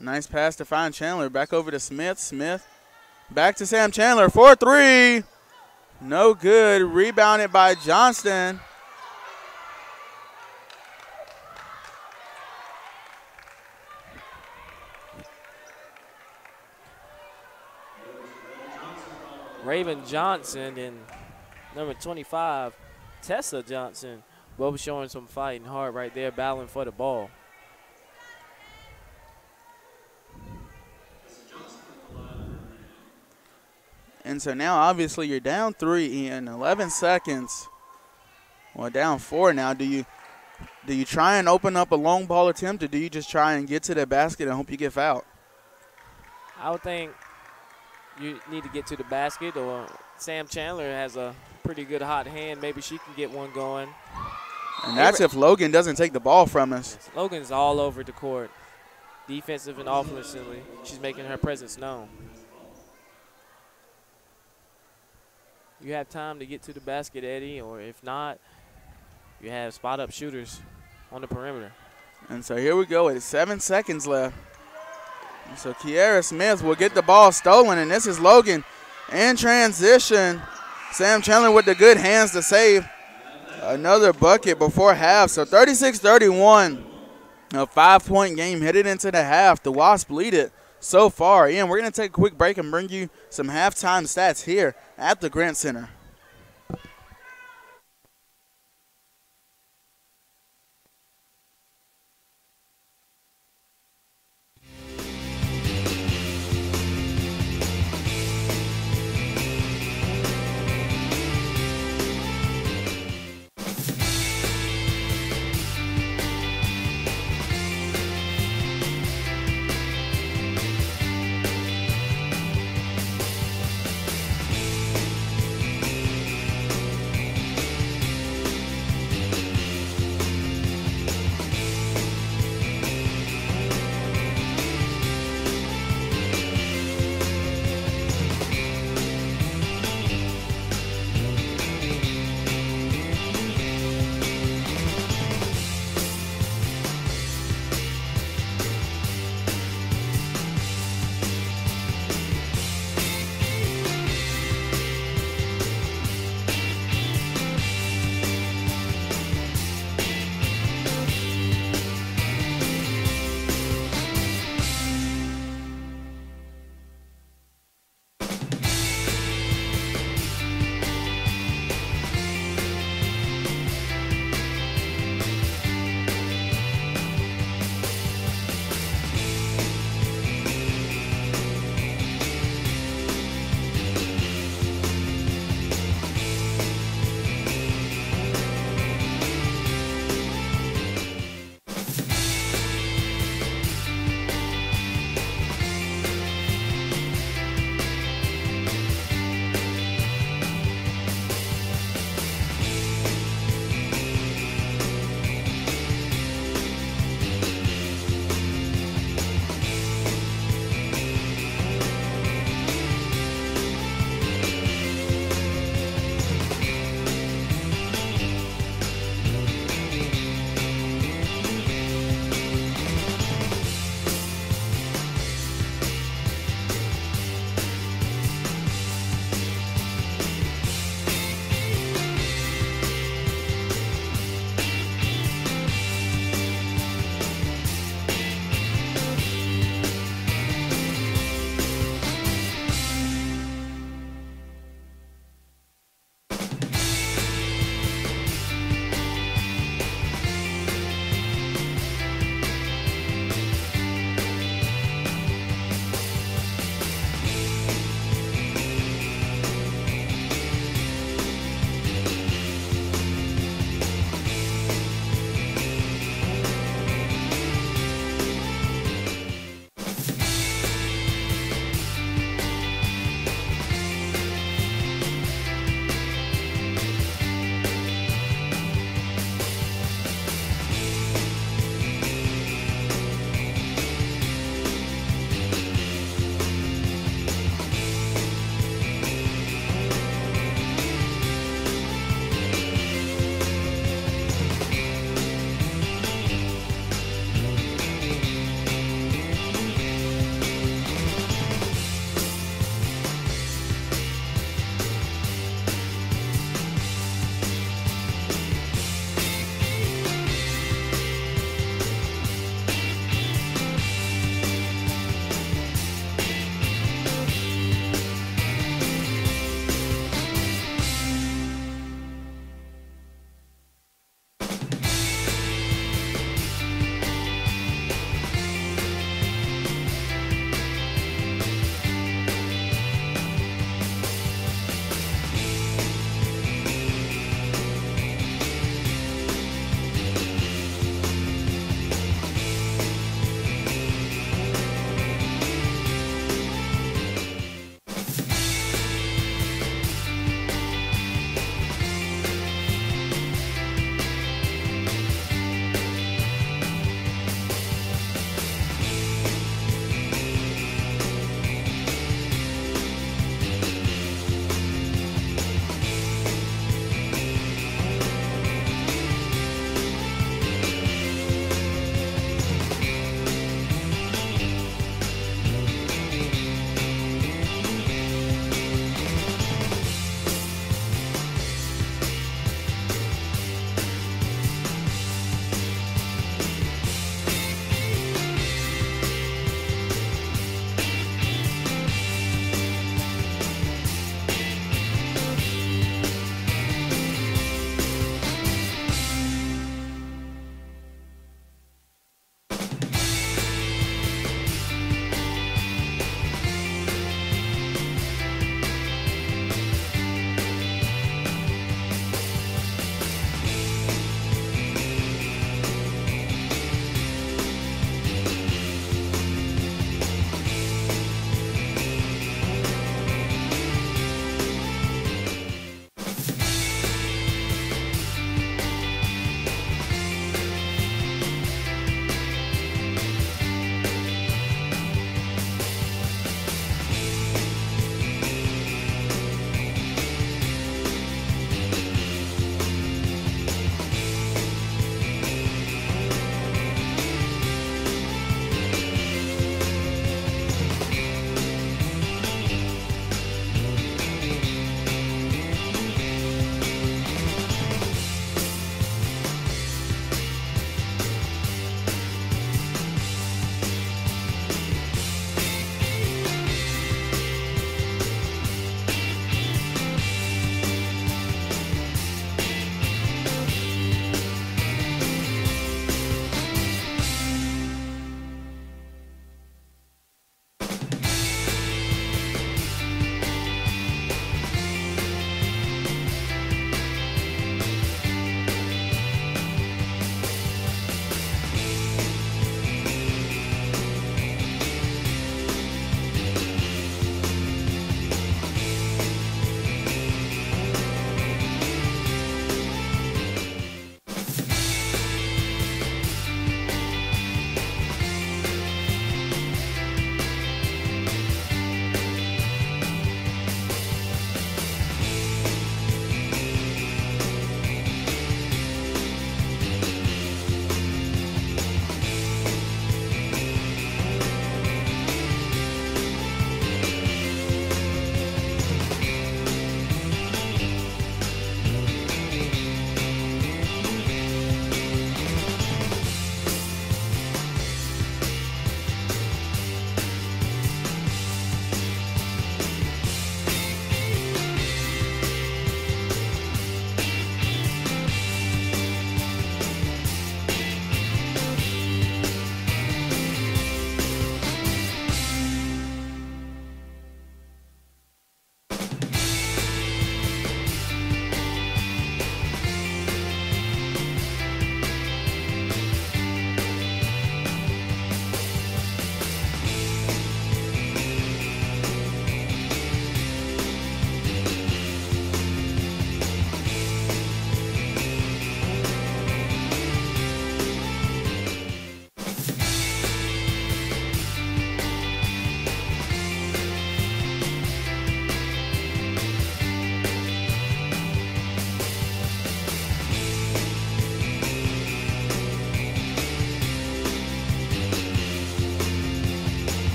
Nice pass to find Chandler. Back over to Smith. Smith back to Sam Chandler for three. No good. Rebounded by Johnston. Raven Johnson and number 25, Tessa Johnson, both showing some fighting heart right there, battling for the ball. And so now obviously you're down 3 in 11 seconds. Well, down 4 now. Do you Do you try and open up a long ball attempt, or do you just try and get to the basket and hope you get fouled? I would think you need to get to the basket, or Sam Chandler has a pretty good hot hand. Maybe she can get one going. And that's if Logan doesn't take the ball from us. Yes, Logan's all over the court, defensive and offensively. She's making her presence known. You have time to get to the basket, Eddie, or if not, you have spot-up shooters on the perimeter. And so here we go with 7 seconds left. And so Kiara Smith will get the ball stolen, and this is Logan in transition. Sam Chandler with the good hands to save another bucket before half. So 36-31, a 5-point game headed into the half. The Wasps lead it so far. Ian, we're going to take a quick break and bring you some halftime stats here at the Grant Center.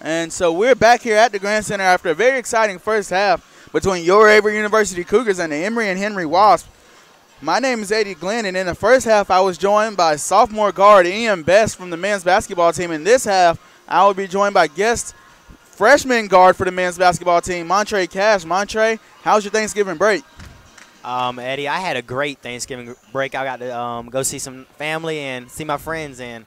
And so we're back here at the Grand Center after a very exciting first half between your Averett University Cougars and the Emory and Henry Wasps. My name is Eddie Glenn, and in the first half I was joined by sophomore guard Ian Best from the men's basketball team. In this half, I will be joined by guest freshman guard for the men's basketball team, Montre Cash. Montre, how's your Thanksgiving break? Eddie, I had a great Thanksgiving break. I got to go see some family and see my friends, and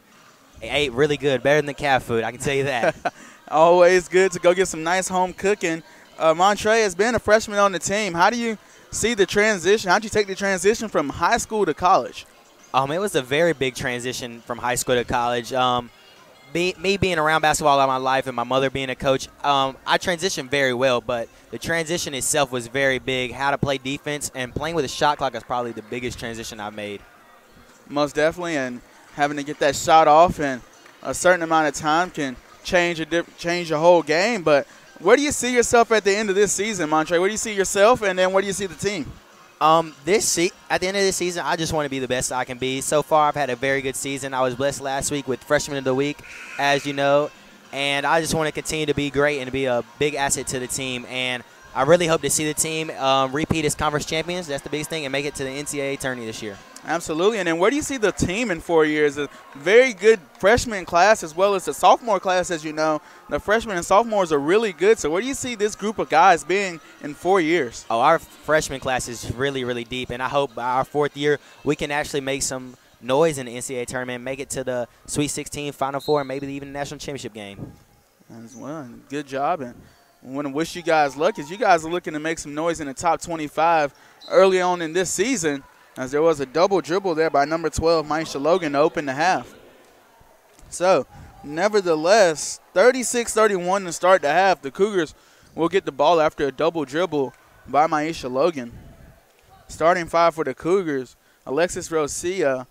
ate really good, better than the cat food, I can tell you that. Always good to go get some nice home cooking. Montre has been a freshman on the team. How do you see the transition? How did you take the transition from high school to college? It was a very big transition from high school to college. Me being around basketball all my life and my mother being a coach, I transitioned very well, but the transition itself was very big. How to play defense and playing with a shot clock is probably the biggest transition I've made. Most definitely, and having to get that shot off in a certain amount of time can change the whole game. But where do you see yourself at the end of this season, Montre? Where do you see yourself, and then where do you see the team? At the end of this season, I just want to be the best I can be. So far, I've had a very good season. I was blessed last week with Freshman of the Week, as you know, and I just want to continue to be great and to be a big asset to the team. And I really hope to see the team repeat as conference champions. That's the biggest thing, and make it to the NCAA tourney this year. Absolutely. And then where do you see the team in 4 years? A very good freshman class as well as the sophomore class, as you know. The freshmen and sophomores are really good. So where do you see this group of guys being in 4 years? Oh, our freshman class is really, really deep. And I hope by our fourth year we can actually make some noise in the NCAA tournament, make it to the Sweet 16, Final Four, and maybe even the national championship game. As well. Good job. And I want to wish you guys luck as you guys are looking to make some noise in the top 25 early on in this season, as there was a double dribble there by number 12, Maisha Logan, to open the half. So, nevertheless, 36-31 to start the half. The Cougars will get the ball after a double dribble by Maisha Logan. Starting five for the Cougars, Alexis Rosia,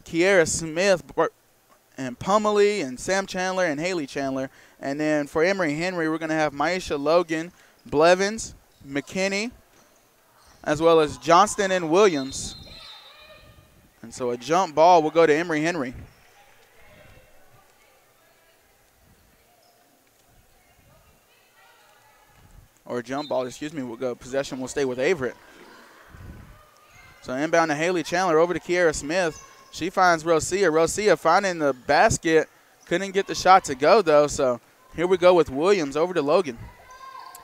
Kiera Smith, and Pumley, and Sam Chandler, and Haley Chandler. And then for Emory Henry, we're going to have Maisha Logan, Blevins, McKinney, as well as Johnston and Williams. And so a jump ball will go to Emory Henry. Or a jump ball, excuse me, will go. Possession will stay with Averett. So inbound to Haley Chandler, over to Kiera Smith. She finds Rosia. Rosia finding the basket. Couldn't get the shot to go, though. So here we go with Williams over to Logan.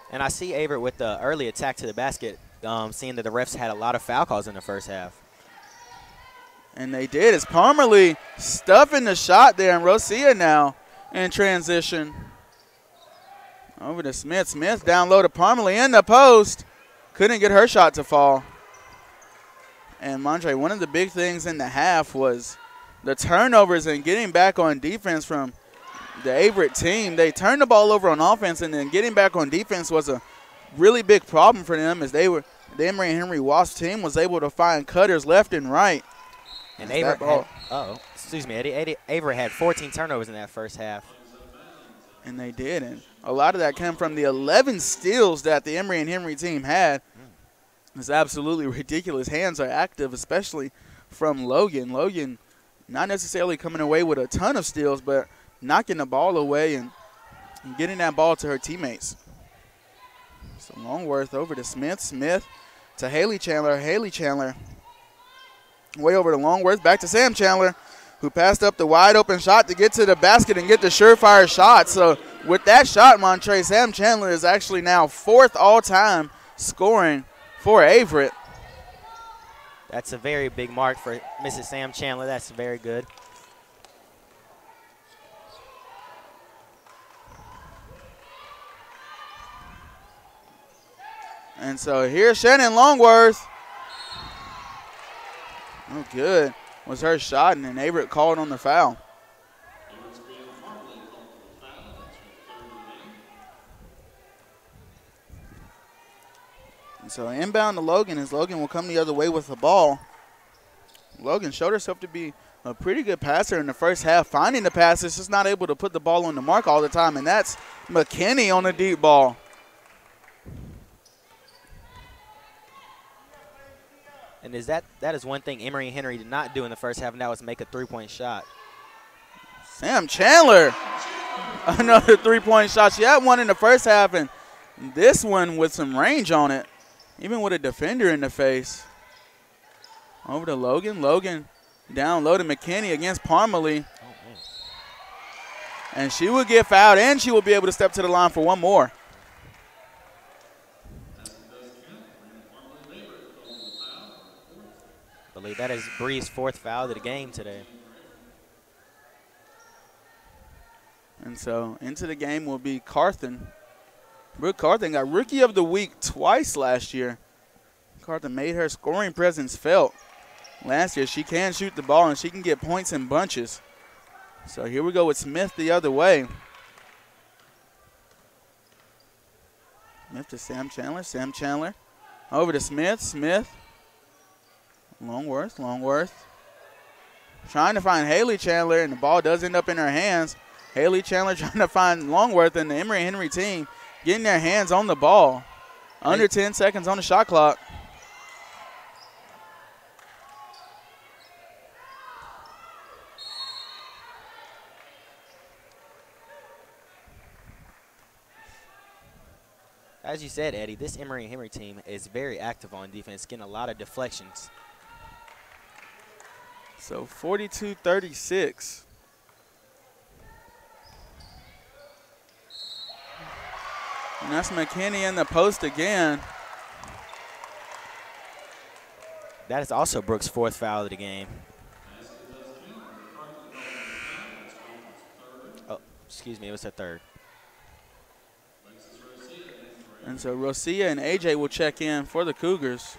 And I see Averett with the early attack to the basket, seeing that the refs had a lot of foul calls in the first half. And they did. It's Parmerly stuffing the shot there, and Rosia now in transition. Over to Smith. Smith down low to Parmerly in the post. Couldn't get her shot to fall. And Montre, one of the big things in the half was the turnovers and getting back on defense from the Averett team. They turned the ball over on offense, and then getting back on defense was a really big problem for them, as the Emory Henry Wasp team was able to find cutters left and right. And Averett Averett had 14 turnovers in that first half. And they did, and a lot of that came from the 11 steals that the Emory and Henry team had. It's absolutely ridiculous. Hands are active, especially from Logan. Logan not necessarily coming away with a ton of steals, but knocking the ball away and getting that ball to her teammates. So Longworth over to Smith. Smith to Haley Chandler. Haley Chandler way over to Longworth. Back to Sam Chandler, who passed up the wide open shot to get to the basket and get the surefire shot. So with that shot, Montre, Sam Chandler is actually now fourth all-time scoring for Averett. That's a very big mark for Mrs. Sam Chandler. That's very good. And so here's Shannon Longworth. Oh, good. Was her shot, and then Averett called on the foul. And so inbound to Logan, as Logan will come the other way with the ball. Logan showed herself to be a pretty good passer in the first half, finding the passes, just not able to put the ball on the mark all the time, and that's McKinney on the deep ball. And that is one thing Emory Henry did not do in the first half, and that was make a three-point shot. Sam Chandler Another three-point shot. She had one in the first half, and this one with some range on it, even with a defender in the face. Over to Logan. Logan down low to McKinney against Parmalee. And she will get fouled, and she will be able to step to the line for one more. I believe that is Bree's 4th foul of the game today. And so into the game will be Carthen. Brooke Carthen got Rookie of the Week twice last year. Carthen made her scoring presence felt. Last year, she can shoot the ball, and she can get points in bunches. So here we go with Smith the other way. Smith to Sam Chandler. Sam Chandler over to Smith. Smith. Longworth. Longworth. Trying to find Haley Chandler, and the ball does end up in her hands. Haley Chandler trying to find Longworth, and the Emory Henry team getting their hands on the ball. Under 10 seconds on the shot clock. As you said, Eddie, this Emory Henry team is very active on defense, getting a lot of deflections. So 42-36. And that's McKinney in the post again. That is also Brooks' 4th foul of the game. Oh, excuse me, it was her 3rd. And so Rosia and AJ will check in for the Cougars.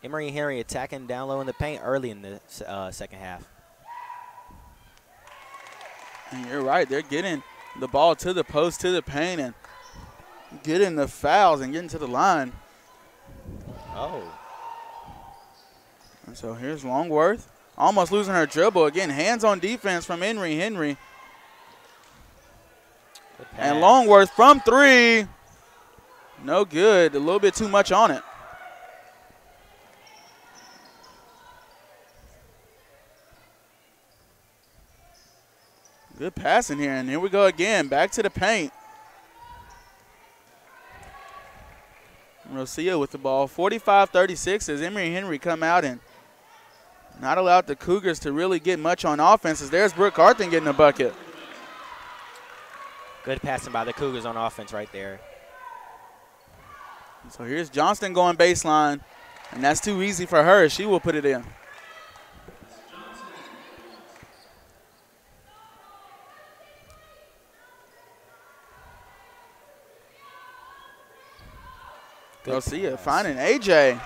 Emory Henry attacking down low in the paint early in the second half. And you're right, they're getting the ball to the post, to the paint, and getting the fouls and getting to the line. Oh. And so here's Longworth. Almost losing her dribble. Again, hands on defense from Emory Henry. And Longworth from 3. No good. A little bit too much on it. Good passing here. And here we go again. Back to the paint. Rosia with the ball. 45-36 as Emory Henry come out and not allowed the Cougars to really get much on offense. As there's Brooke Carthen getting a bucket. Good passing by the Cougars on offense right there. So here's Johnston going baseline, and that's too easy for her. She will put it in. Rosia finding AJ.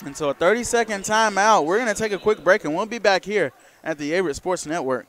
And so a 30-second timeout. We're going to take a quick break, and we'll be back here at the Averett Sports Network.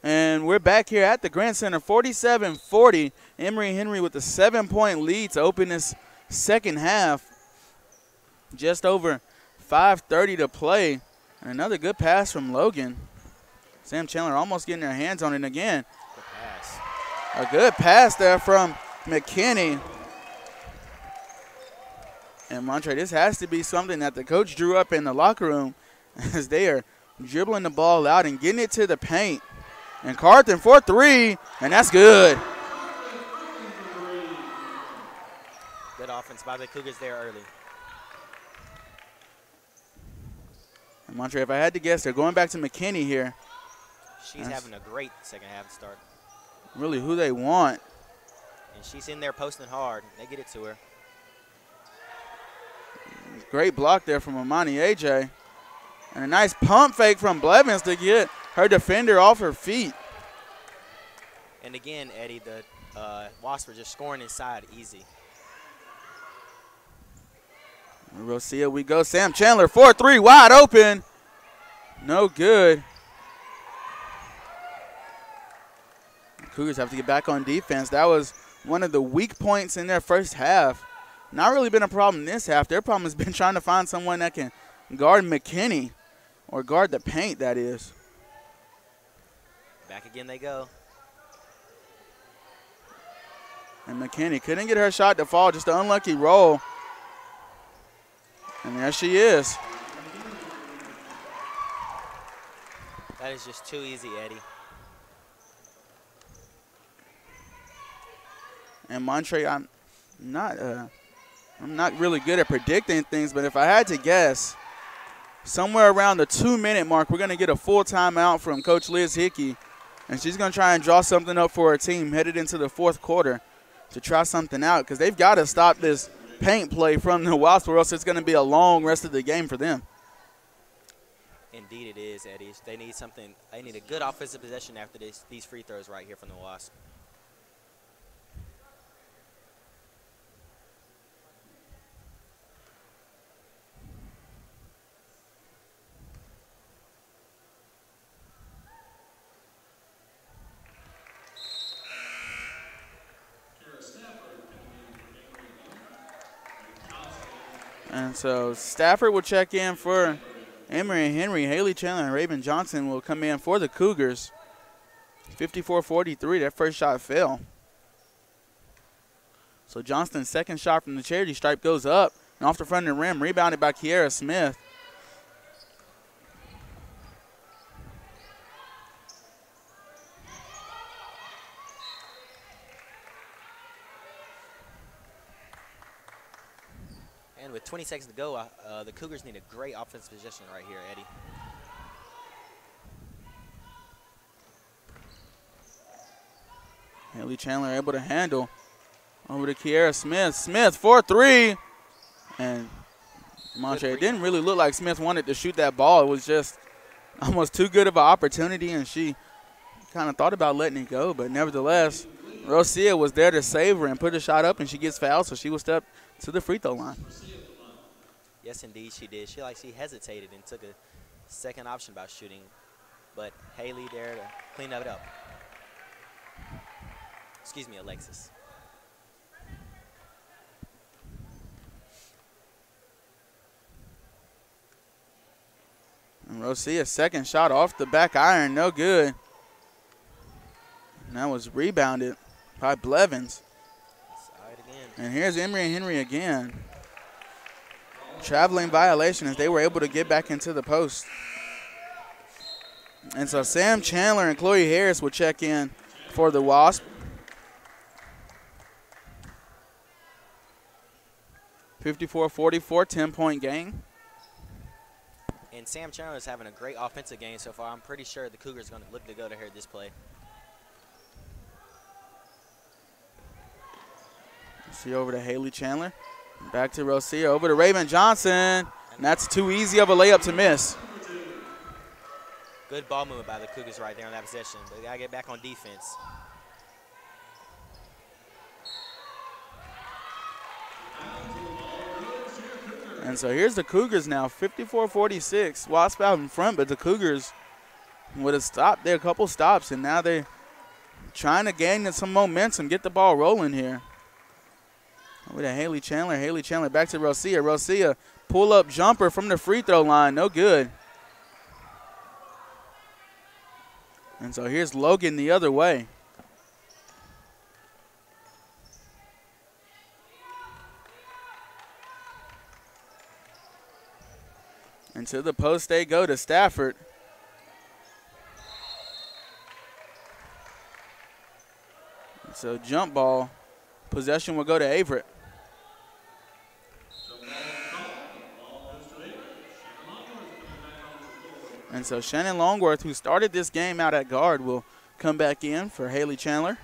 And we're back here at the Grant Center, 47-40. Emory Henry with a 7-point lead to open this second half. Just over 5:30 to play. And another good pass from Logan. Sam Chandler almost getting their hands on it again. Good pass. A good pass there from McKinney. And Montre, this has to be something that the coach drew up in the locker room as they are dribbling the ball out and getting it to the paint. And Carthen for 3, and that's good. Good offense by the Cougars there early. And Montre, if I had to guess, they're going back to McKinney here. She's having a great second half start. Really who they want. And she's in there posting hard. They get it to her. Great block there from Amani AJ. And a nice pump fake from Blevins to get her defender off her feet. And again, Eddie, the Wasps were just scoring inside easy. Rosia, we go. Sam Chandler, 4-3, wide open. No good. The Cougars have to get back on defense. That was one of the weak points in their first half. Not really been a problem this half. Their problem has been trying to find someone that can guard McKinney, or guard the paint, that is. Back again they go. And McKinney couldn't get her shot to fall, just an unlucky roll. And there she is. That is just too easy, Eddie. And Montre, I'm not really good at predicting things, but if I had to guess, somewhere around the 2-minute mark, we're going to get a full timeout from Coach Liz Hickey, and she's going to try and draw something up for her team headed into the fourth quarter to try something out, because they've got to stop this paint play from the Wasps, or else it's going to be a long rest of the game for them. Indeed it is, Eddie. They need something. They need a good offensive possession after these free throws right here from the Wasps. And so Stafford will check in for Emory Henry. Haley Chandler and Raven Johnson will come in for the Cougars. 54-43, that first shot fell. So Johnston's second shot from the charity stripe goes up and off the front of the rim, rebounded by Kiera Smith. And with 20 seconds to go, the Cougars need a great offensive possession right here, Eddie. Haley Chandler able to handle. Over to Kiera Smith. Smith, 4-3. And Montre, it didn't really look like Smith wanted to shoot that ball. It was just almost too good of an opportunity, and she kind of thought about letting it go. But nevertheless, Rosia was there to save her and put a shot up, and she gets fouled, so she will step to the free throw line. Yes, indeed, she did. She hesitated and took a second option about shooting, but Haley there to clean it up. Excuse me, Alexis. And Rosia's second shot off the back iron, no good. And that was rebounded by Blevins. And here's Emory Henry again. Traveling violation as they were able to get back into the post. And so Sam Chandler and Chloe Harris will check in for the Wasp. 54-44, 10-point game. And Sam Chandler is having a great offensive game so far. I'm pretty sure the Cougars are going to look to go to her this play. See over to Haley Chandler. Back to Rosia. Over to Raven Johnson. And that's too easy of a layup to miss. Good ball movement by the Cougars right there on that possession. But they got to get back on defense. And so here's the Cougars now, 54-46. Wasp out in front, but the Cougars would have stopped there, a couple stops, and now they're trying to gain some momentum, get the ball rolling here. Over to Haley Chandler. Haley Chandler back to Rosia. Rosia, pull-up jumper from the free throw line, no good. And so here's Logan the other way. And to the post they go to Stafford. So jump ball. Possession will go to Averett. And so Shannon Longworth, who started this game out at guard, will come back in for Haley Chandler.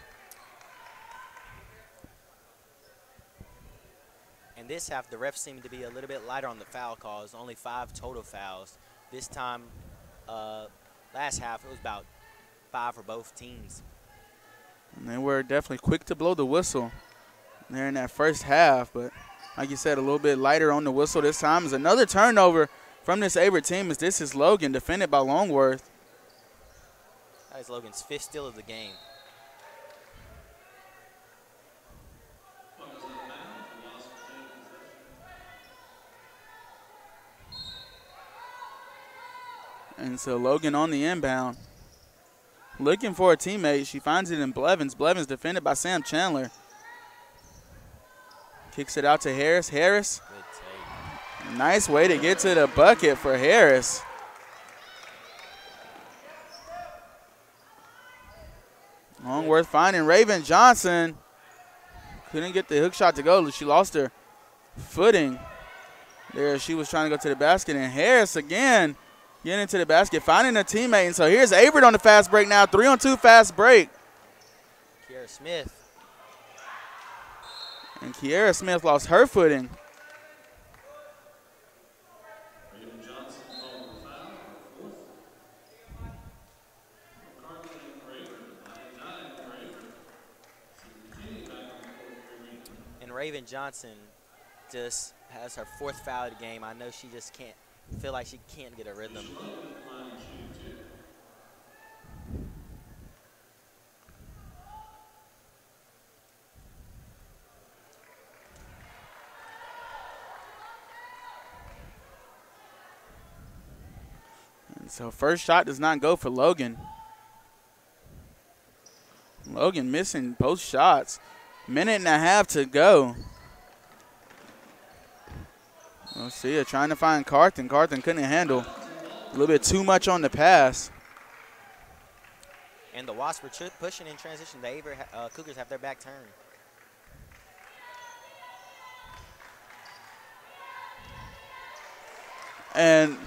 And this half, the refs seem to be a little bit lighter on the foul calls, only 5 total fouls. This time, last half, it was about 5 for both teams. And they were definitely quick to blow the whistle there in that first half, but like you said, a little bit lighter on the whistle this time. Is another turnover from this Averett team as this is Logan, defended by Longworth. That is Logan's 5th steal of the game. And so Logan on the inbound. Looking for a teammate. She finds it in Blevins. Blevins defended by Sam Chandler. Kicks it out to Harris. Harris. Good take. Nice way to get to the bucket for Harris. Longworth finding Raven Johnson. Couldn't get the hook shot to go. She lost her footing there. She was trying to go to the basket. And Harris again getting into the basket, finding a teammate. And so here's Averett on the fast break now. 3-on-2 fast break. Kiara Smith. And Kiara Smith lost her footing. And Raven Johnson just has her 4th foul of the game. I know she just can't feel like she can't get a rhythm. And so first shot does not go for Logan. Logan missing both shots. Minute and a half to go. We'll see her trying to find Carthen. Carthen couldn't handle. A little bit too much on the pass. And the Wasps were pushing in transition. The Averett Cougars have their back turned. And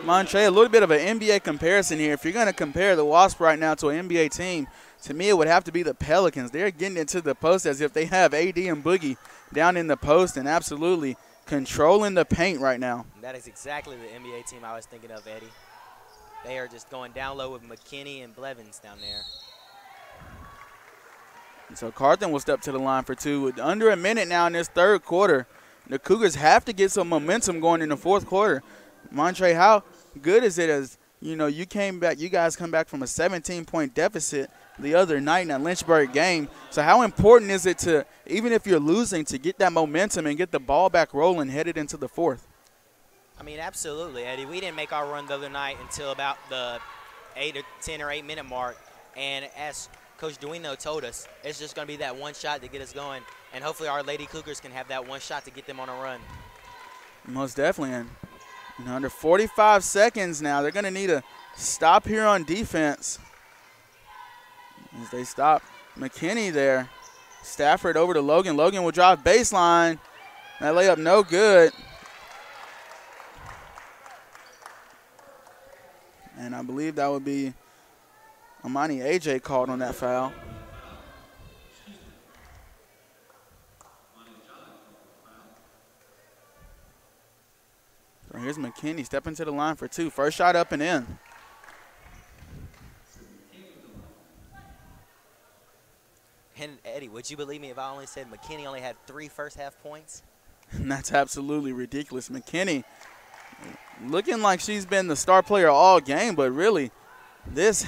Montre, a little bit of an NBA comparison here. If you're going to compare the Wasps right now to an NBA team, to me it would have to be the Pelicans. They're getting into the post as if they have AD and Boogie down in the post and absolutely controlling the paint right now. That is exactly the NBA team I was thinking of, Eddie. They are just going down low with McKinney and Blevins down there. And so Carthen will step to the line for 2 with under a minute now in this third quarter. The Cougars have to get some momentum going in the fourth quarter. Montre, how good is it as, you know, you guys come back from a 17-point deficit the other night in that Lynchburg game. So how important is it to, even if you're losing, to get that momentum and get the ball back rolling headed into the fourth? I mean, absolutely, Eddie. We didn't make our run the other night until about the 10 or 8 minute mark. And as Coach Duino told us, it's just going to be that one shot to get us going. And hopefully our Lady Cougars can have that one shot to get them on a run. Most definitely. And under 45 seconds now, they're going to need a stop here on defense. As they stop McKinney there. Stafford over to Logan. Logan will drive baseline. That layup no good. And I believe that would be Amani AJ called on that foul. So here's McKinney stepping to the line for 2. First shot up and in. And, Eddie, would you believe me if I only said McKinney only had 3 first-half points? And that's absolutely ridiculous. McKinney looking like she's been the star player all game, but really this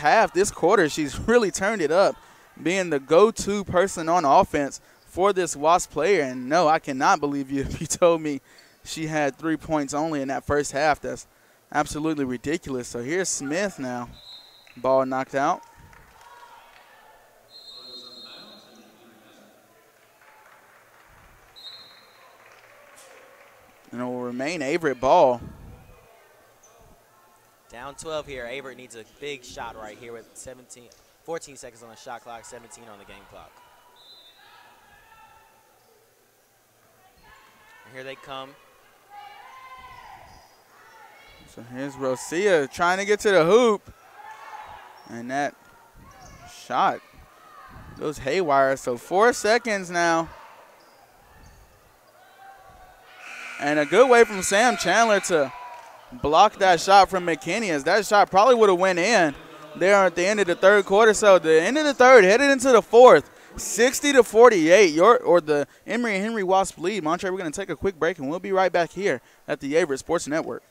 quarter, she's really turned it up, being the go-to person on offense for this Wasp player. And, no, I cannot believe you if you told me she had 3 points only in that first half. That's absolutely ridiculous. So here's Smith now. Ball knocked out. And it will remain Averett ball. Down 12 here. Averett needs a big shot right here with 14 seconds on the shot clock, 17 on the game clock. And here they come. So here's Rosia trying to get to the hoop. And that shot goes haywire. So 4 seconds now. And a good way from Sam Chandler to block that shot from McKinney, as that shot probably would have went in there at the end of the third quarter. So the end of the third, headed into the fourth, 60-48, the Emory Henry Wasp lead. Montre, we're going to take a quick break, and we'll be right back here at the Averett Sports Network.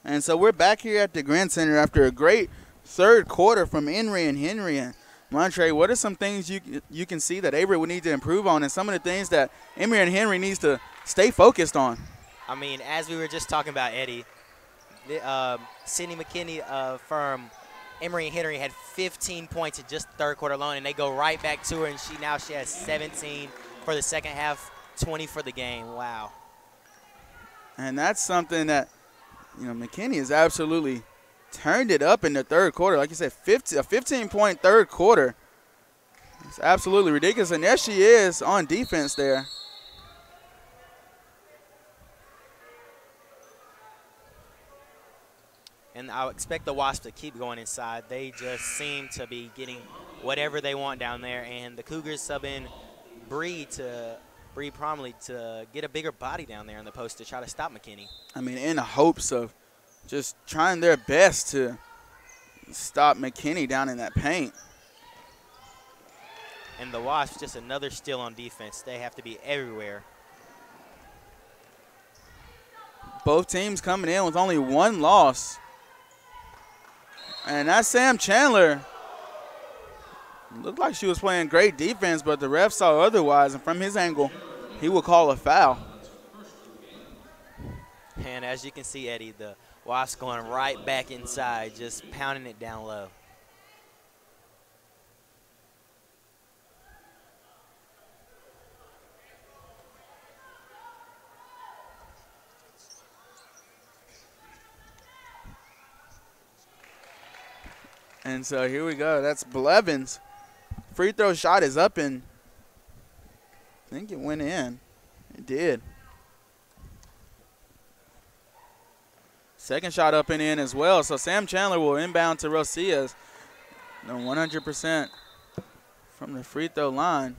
And so we're back here at the Grand Center after a great third quarter from Emory and Henry. And Montre, what are some things you can see that Averett would need to improve on, and some of the things that Emory and Henry needs to stay focused on? I mean, as we were just talking about, Eddie, Sydney McKinney from Emory and Henry had 15 points in just the third quarter alone, and they go right back to her, and she has 17 for the second half, 20 for the game. Wow. And that's something that, McKinney has absolutely turned it up in the third quarter. Like you said, a 15-point third quarter. It's absolutely ridiculous. And there she is on defense there. And I expect the Wasps to keep going inside. They just seem to be getting whatever they want down there. And the Cougars sub in Bree Promley to get a bigger body down there in the post to try to stop McKinney. I mean, in the hopes of just trying their best to stop McKinney down in that paint. And the Wasps, just another steal on defense. They have to be everywhere. Both teams coming in with only one loss. And that's Sam Chandler. Looked like she was playing great defense, but the ref saw otherwise, and from his angle, he will call a foul. And as you can see, Eddie, the Wasps going right back inside, just pounding it down low. And so here we go. That's Blevins. Free throw shot is up, and I think it went in. It did. Second shot up and in as well. So Sam Chandler will inbound to Rosillas. 100% from the free throw line.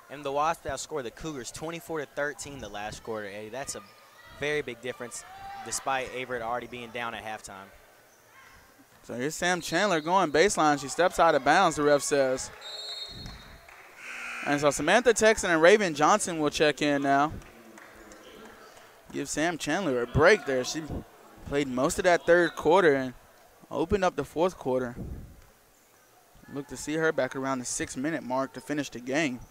And the Wasps outscored the Cougars 24-13 the last quarter, Eddie. That's a very big difference, despite Averett already being down at halftime. So here's Sam Chandler going baseline. She steps out of bounds, the ref says. And so Samantha Texan and Raven Johnson will check in now. Give Sam Chandler a break there. She played most of that third quarter and opened up the fourth quarter. Look to see her back around the 6-minute mark to finish the game.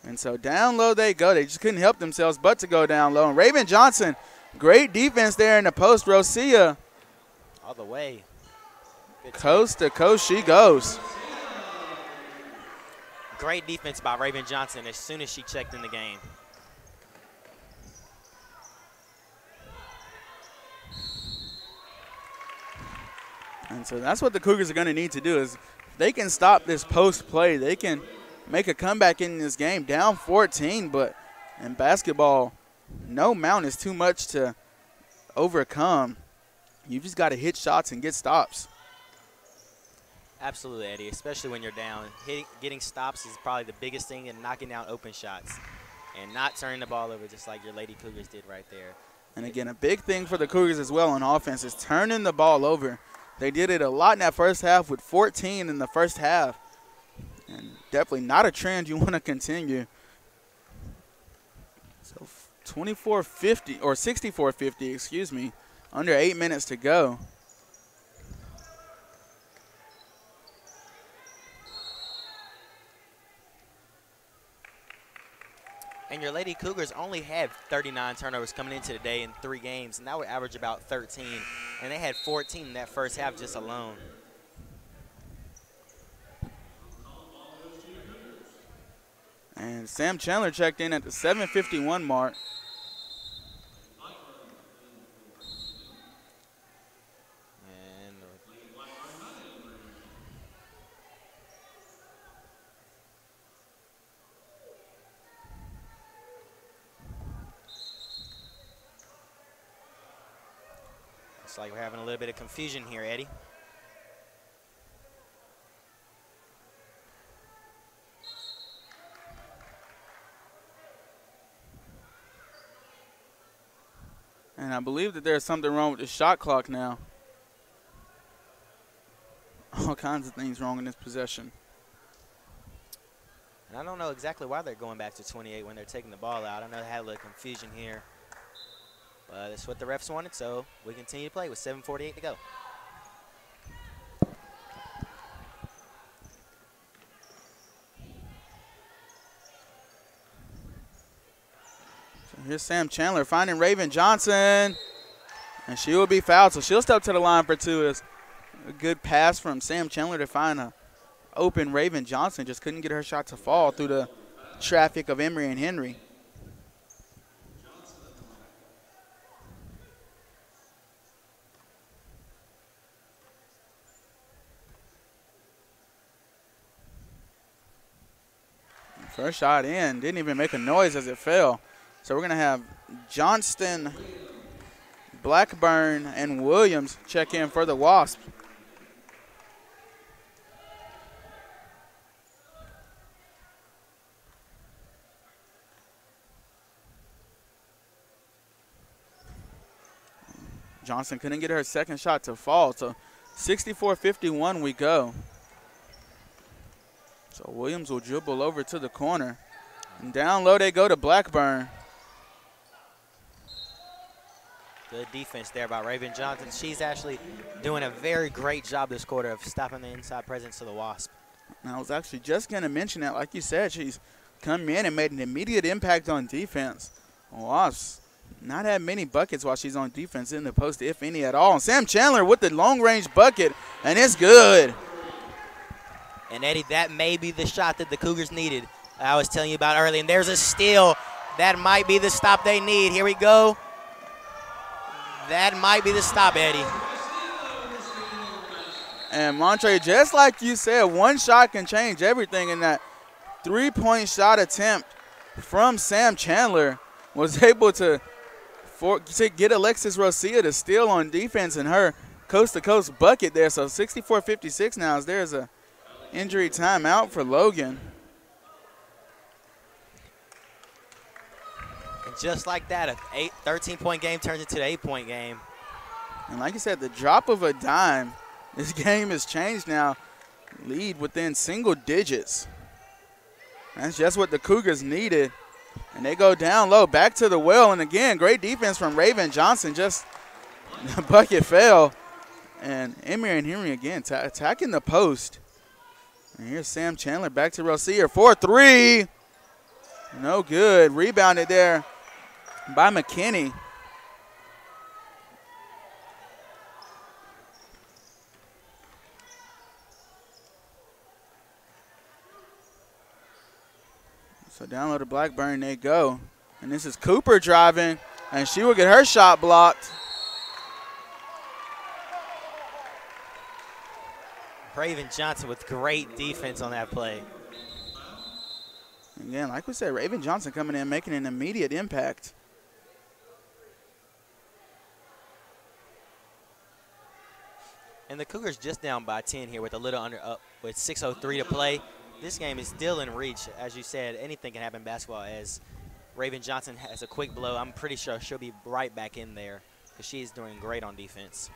And so down low they go. They just couldn't help themselves but to go down low. And Raven Johnson, great defense there in the post. Rosia. All the way. Good coast to coast she goes. Great defense by Raven Johnson as soon as she checked in the game. And so that's what the Cougars are going to need to do is if they can stop this post play, they can make a comeback in this game. Down 14, but in basketball, no amount is too much to overcome. You just got to hit shots and get stops. Absolutely, Eddie, especially when you're down. Getting stops is probably the biggest thing, and knocking down open shots and not turning the ball over just like your Lady Cougars did right there. And again, a big thing for the Cougars as well on offense is turning the ball over. They did it a lot in that first half with 14 in the first half. And definitely not a trend you want to continue. So 24-50, or 64-50, excuse me, under 8 minutes to go. And your Lady Cougars only had 39 turnovers coming into the day in 3 games, and that would average about 13. And they had 14 in that first half just alone. And Sam Chandler checked in at the 7:51 mark. Looks like we're having a little bit of confusion here, Eddie. And I believe that there's something wrong with the shot clock now. All kinds of things wrong in this possession. And I don't know exactly why they're going back to 28 when they're taking the ball out. I know they had a little confusion here. But that's what the refs wanted, so we continue to play with 7:48 to go. So here's Sam Chandler finding Raven Johnson. And she will be fouled, so she'll step to the line for 2. It's a good pass from Sam Chandler to find a open Raven Johnson. Just couldn't get her shot to fall through the traffic of Emory and Henry. First shot in, didn't even make a noise as it fell. So we're going to have Johnston, Blackburn, and Williams check in for the Wasps. Johnson couldn't get her second shot to fall, so 64-51 we go. So Williams will dribble over to the corner. And down low they go to Blackburn. Good defense there by Raven Johnson. She's actually doing a very great job this quarter of stopping the inside presence of the Wasp. And I was actually just going to mention that. Like you said, she's come in and made an immediate impact on defense. Wasps not had many buckets while she's on defense in the post, if any at all. And Sam Chandler with the long-range bucket, and it's good. And, Eddie, that may be the shot that the Cougars needed. I was telling you about earlier. And there's a steal. That might be the stop they need. Here we go. That might be the stop, Eddie. And Montre, just like you said, one shot can change everything. And that three-point shot attempt from Sam Chandler was able to get Alexis Rosia to steal on defense and her coast-to-coast bucket there. So 64-56 now as there's a injury timeout for Logan. And just like that, a 13-point game turns into an 8-point game. And like you said, the drop of a dime, this game has changed now. Lead within single digits. That's just what the Cougars needed. And they go down low, back to the well. And again, great defense from Raven Johnson. Just the bucket fell. And Emory and Henry again attacking the post. And here's Sam Chandler back to Rozier for 3. No good. Rebounded there by McKinney. So down low to Blackburn they go. And this is Cooper driving, and she will get her shot blocked. Raven Johnson with great defense on that play. Again, like we said, Raven Johnson coming in, making an immediate impact. And the Cougars just down by 10 here with a little with 6:03 to play. This game is still in reach. As you said, anything can happen in basketball. As Raven Johnson has a quick blow, I'm pretty sure she'll be right back in there because she's doing great on defense.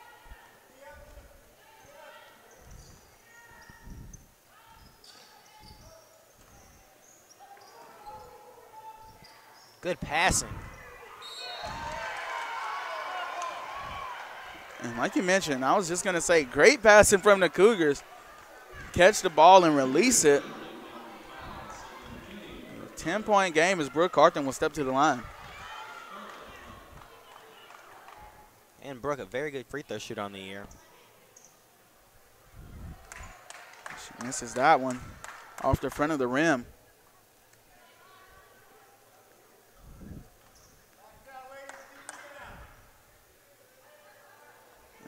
Good passing. And like you mentioned, I was just going to say, great passing from the Cougars. Catch the ball and release it. 10-point game as Brooke Carton will step to the line. And Brooke, a very good free throw shooter on the year. She misses that one off the front of the rim.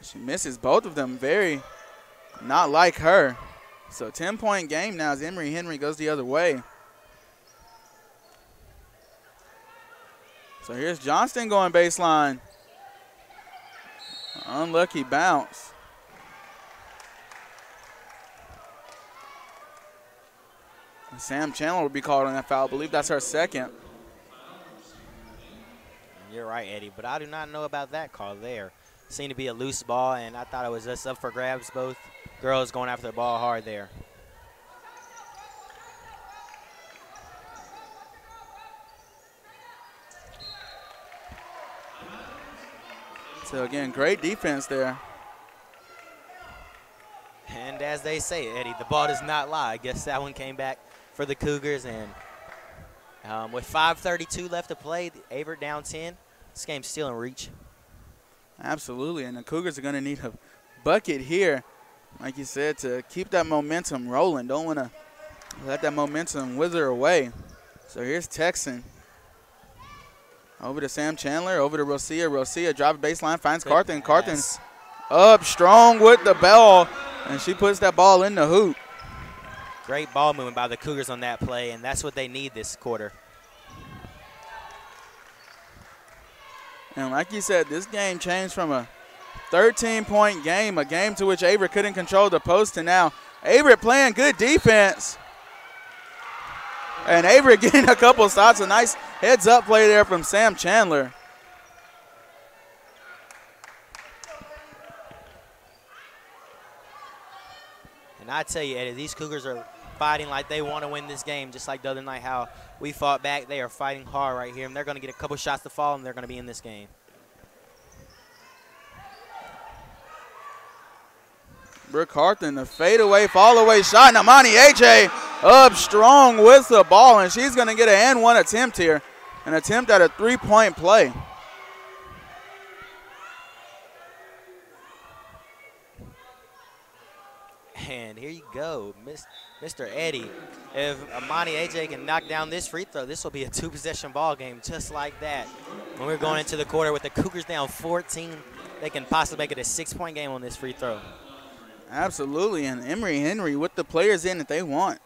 She misses both of them, very not like her. So 10-point game now as Emory Henry goes the other way. So here's Johnston going baseline. Unlucky bounce. And Sam Chandler will be called on that foul. I believe that's her second. You're right, Eddie, but I do not know about that call there. Seemed to be a loose ball, and I thought it was just up for grabs. Both girls going after the ball hard there. So, again, great defense there. And as they say, Eddie, the ball does not lie. I guess that one came back for the Cougars, and with 5:32 left to play, Averett down 10. This game's still in reach. Absolutely, and the Cougars are going to need a bucket here, like you said, to keep that momentum rolling. Don't want to let that momentum wither away. So here's Texan. Over to Sam Chandler, over to Rosia. Rosia drive baseline, finds Carthen. Carthen's up strong with the ball, and she puts that ball in the hoop. Great ball movement by the Cougars on that play, and that's what they need this quarter. And like you said, this game changed from a 13-point game, a game to which Averett couldn't control the post, to now Averett playing good defense. And Averett getting a couple shots, a nice heads-up play there from Sam Chandler. And I tell you, Eddie, these Cougars are fighting like they want to win this game, just like the other night how we fought back. They are fighting hard right here, and they're going to get a couple shots to fall, and they're going to be in this game. Brooke Carthen, the fadeaway, fall-away shot, and Amani AJ up strong with the ball, and she's going to get an and-one attempt here, an attempt at a three-point play. And here you go, Mr. Eddie. If Amani AJ can knock down this free throw, this will be a two-possession ball game just like that. When we're going into the quarter with the Cougars down 14, they can possibly make it a 6-point game on this free throw. Absolutely, and Emory Henry with the players in that they want.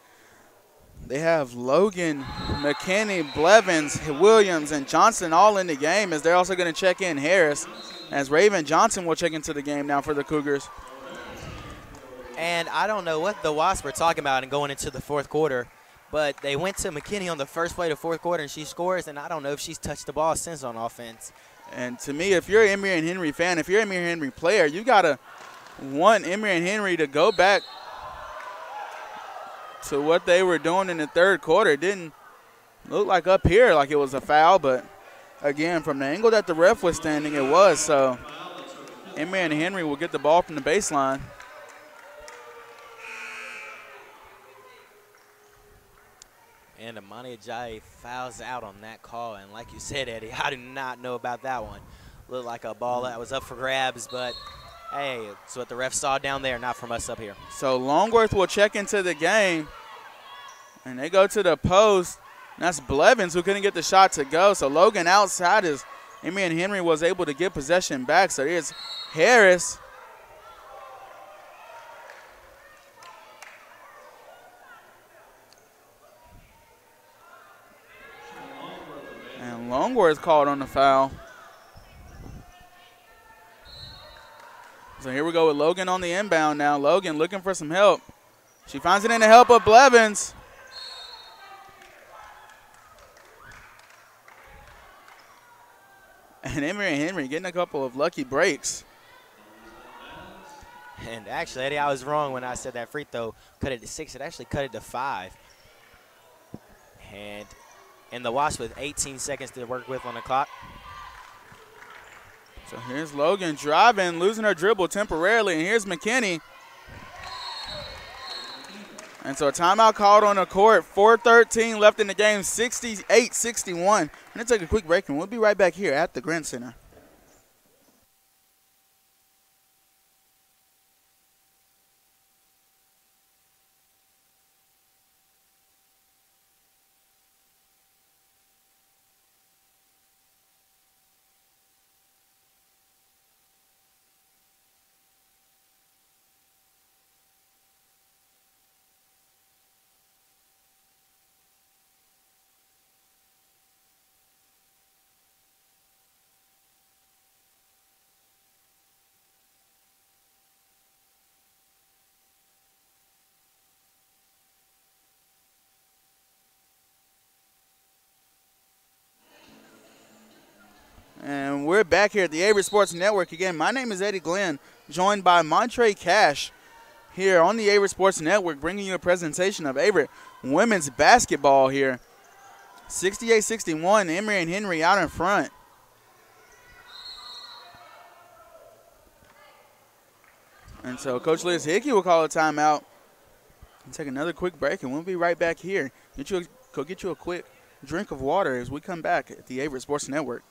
They have Logan, McKinney, Blevins, Williams, and Johnson all in the game, as they're also going to check in Harris, as Raven Johnson will check into the game now for the Cougars. And I don't know what the Wasps were talking about and going into the fourth quarter, but they went to McKinney on the first play of the fourth quarter, and she scores, and I don't know if she's touched the ball since on offense. And to me, if you're an Emory and Henry fan, if you're an Emory Henry player, you got to want Emory and Henry to go back to what they were doing in the third quarter. It didn't look like up here like it was a foul, but again, from the angle that the ref was standing, it was. So Emory and Henry will get the ball from the baseline. And Amani Ajayi fouls out on that call. And like you said, Eddie, I do not know about that one. Looked like a ball that was up for grabs, but hey, it's what the ref saw down there, not from us up here. So Longworth will check into the game, and they go to the post. And that's Blevins who couldn't get the shot to go. So Logan outside as Emory and Henry was able to get possession back. So here's Harris. And Longworth called on the foul. So here we go with Logan on the inbound now. Logan looking for some help. She finds it in the help of Blevins. And Emory Henry getting a couple of lucky breaks. And actually, Eddie, I was wrong when I said that free throw cut it to 6. It actually cut it to 5. And the Wasps with 18 seconds to work with on the clock. So here's Logan driving, losing her dribble temporarily, and here's McKinney. And so a timeout called on the court. 4:13 left in the game, 68-61. We're going to take a quick break, and we'll be right back here at the Grant Center. And we're back here at the Averett Sports Network again. My name is Eddie Glenn, joined by Montre Cash here on the Averett Sports Network, bringing you a presentation of Averett women's basketball here. 68-61, Emory and Henry out in front. And so Coach Liz Hickey will call a timeout and take another quick break, and we'll be right back here. Go get you a quick drink of water as we come back at the Averett Sports Network.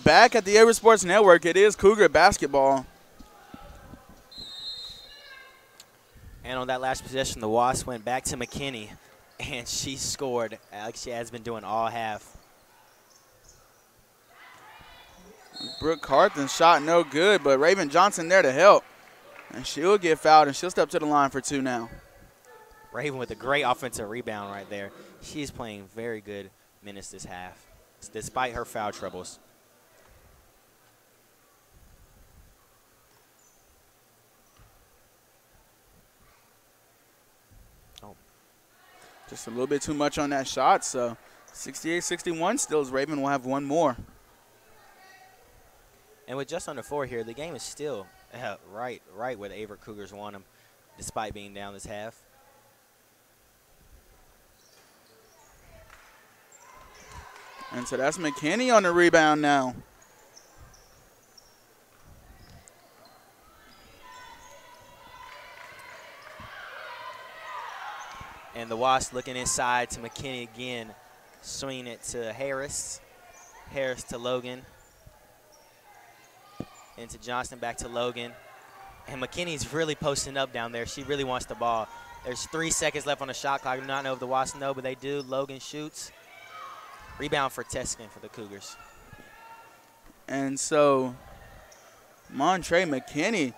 Back at the Averett Sports Network, it is Cougar basketball. And on that last possession, the Wasps went back to McKinney, and she scored like she has been doing all half. Brooke Carthen shot no good, but Raven Johnson there to help. And she'll get fouled, and she'll step to the line for 2 now. Raven with a great offensive rebound right there. She's playing very good minutes this half, despite her foul troubles. Just a little bit too much on that shot, so 68-61 still as Raven will have one more. And with just under 4 here, the game is still right where the Averett Cougars want them, despite being down this half. And so that's McKinney on the rebound now. And the Wasps looking inside to McKinney again, swinging it to Harris. Harris to Logan. Into Johnston, back to Logan. And McKinney's really posting up down there. She really wants the ball. There's 3 seconds left on the shot clock. I do not know if the Wasps know, but they do. Logan shoots. Rebound for Teskin for the Cougars. And so Montre McKinney,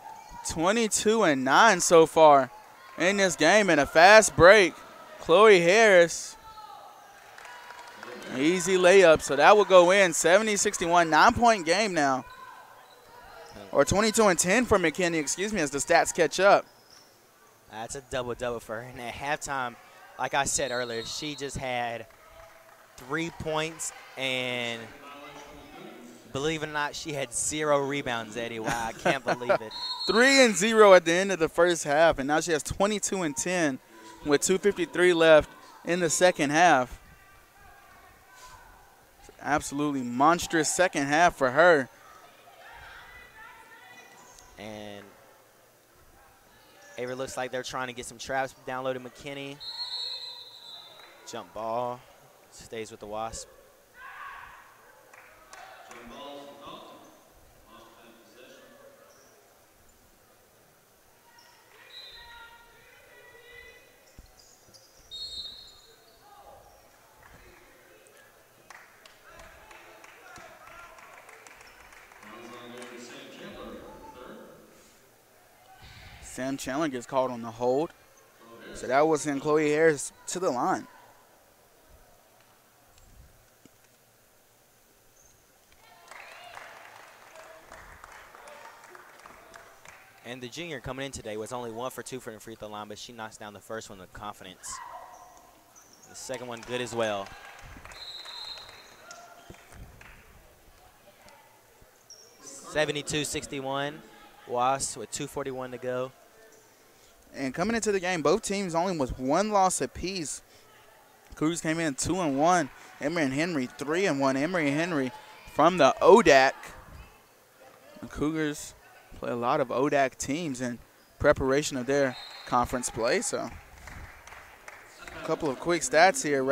22-9 so far in this game, and a fast break. Chloe Harris, easy layup, so that will go in. 70-61, 9-point game now. Or 22-10 for McKinney, excuse me, as the stats catch up. That's a double-double for her. And at halftime, like I said earlier, she just had 3 points, and believe it or not, she had 0 rebounds, Eddie. Wow, I can't believe it. 3 and 0 at the end of the first half, and now she has 22-10 with 2:53 left in the second half. Absolutely monstrous second half for her. And Averett looks like they're trying to get some traps downloaded. McKinney. Jump ball. Stays with the Wasp. Sam Chandler gets called on the hold. So that will send Chloe Harris to the line. And the junior coming in today was only 1 for 2 from the free throw line, but she knocks down the first one with confidence. The second one good as well. (72-61), Wasp with 2:41 to go. And coming into the game, both teams only with 1 loss apiece. Cougars came in 2-1. Emory Henry 3-1. Emory Henry from the ODAC. The Cougars play a lot of ODAC teams in preparation of their conference play. So a couple of quick stats here.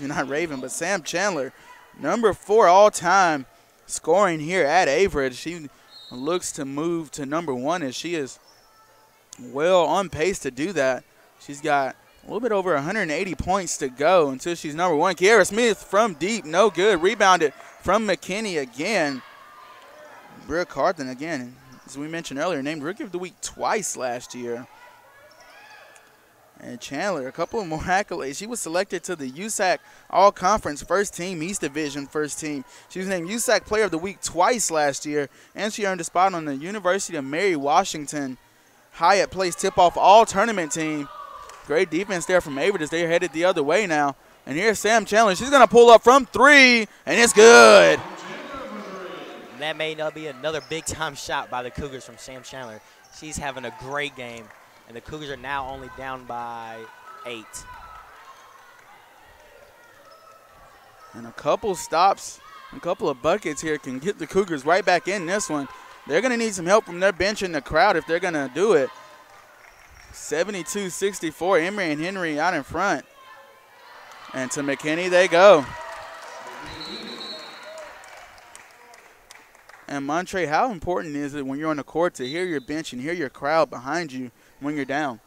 Not Raven, but Sam Chandler, number 4 all-time scoring here at Averett. She looks to move to number 1 as she is well on pace to do that. She's got a little bit over 180 points to go until she's number 1. Kiara Smith from deep, no good. Rebounded from McKinney again. Bria Carthen again, as we mentioned earlier, named Rookie of the Week twice last year. And Chandler, a couple of more accolades. She was selected to the USAC All-Conference First Team, East Division First Team. She was named USAC Player of the Week twice last year, and she earned a spot on the University of Mary Washington Hyatt Place Tip-Off All-Tournament team. Great defense there from Averett as they're headed the other way now. And here's Sam Chandler. She's going to pull up from 3, and it's good. And that may not be another big-time shot by the Cougars from Sam Chandler. She's having a great game. And the Cougars are now only down by 8. And a couple stops, a couple of buckets here can get the Cougars right back in this one. They're going to need some help from their bench and the crowd if they're going to do it. 72-64, Emory and Henry out in front. And to McKinney they go. And Montre, how important is it when you're on the court to hear your bench and hear your crowd behind you when you're down?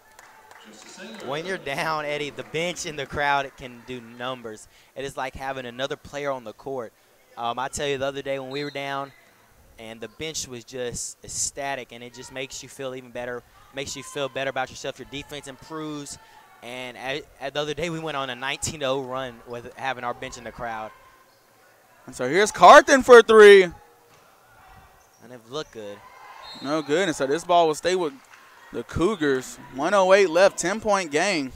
When you're down, Eddie, the bench and the crowd can do numbers. It is like having another player on the court. I tell you, the other day when we were down and the bench was just ecstatic, and it just makes you feel even better, makes you feel better about yourself. Your defense improves. And the other day we went on a 19-0 run with having our bench in the crowd. And so here's Carthen for 3. And it looked good. No good. And so this ball will stay with the Cougars. 1:08 left, 10-point game.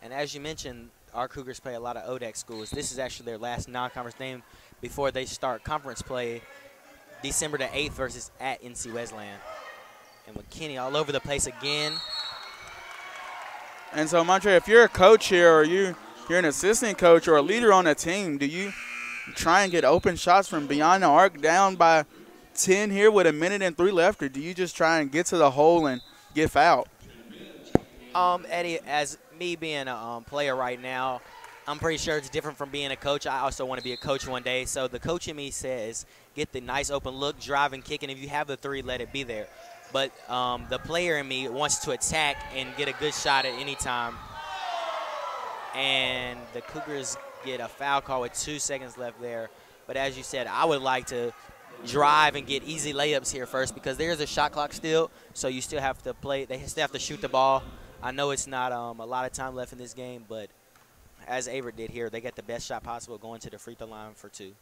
And as you mentioned, our Cougars play a lot of ODAC schools. This is actually their last non-conference game before they start conference play December the 8th versus at NC Wesleyan. And McKinney all over the place again. And so, Montre, if you're a coach here or you're an assistant coach or a leader on a team, do you try and get open shots from beyond the arc down by 10 here with 1:03 left, or do you just try and get to the hole and get fouled? Eddie, as me being a player right now, I'm pretty sure it's different from being a coach. I also want to be a coach one day. So the coach in me says get the nice open look, drive and kick, and if you have the 3, let it be there. But the player in me wants to attack and get a good shot at any time. And the Cougars get a foul call with 2 seconds left there. But as you said, I would like to drive and get easy layups here first because there's a shot clock still, so you still have to play. They still have to shoot the ball. I know it's not a lot of time left in this game, but as Averett did here, they get the best shot possible going to the free throw line for 2.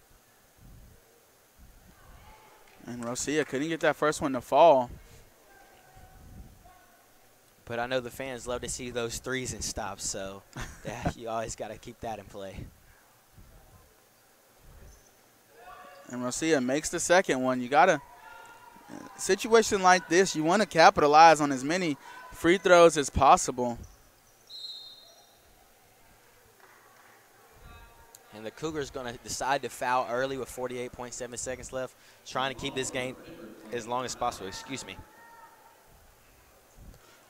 And Rosia couldn't get that first one to fall. But I know the fans love to see those 3s and stops, so you always got to keep that in play. And Rosia makes the second one. You got to, situation like this, you want to capitalize on as many free throws as possible. And the Cougars going to decide to foul early with 48.7 seconds left, trying to keep this game as long as possible. Excuse me.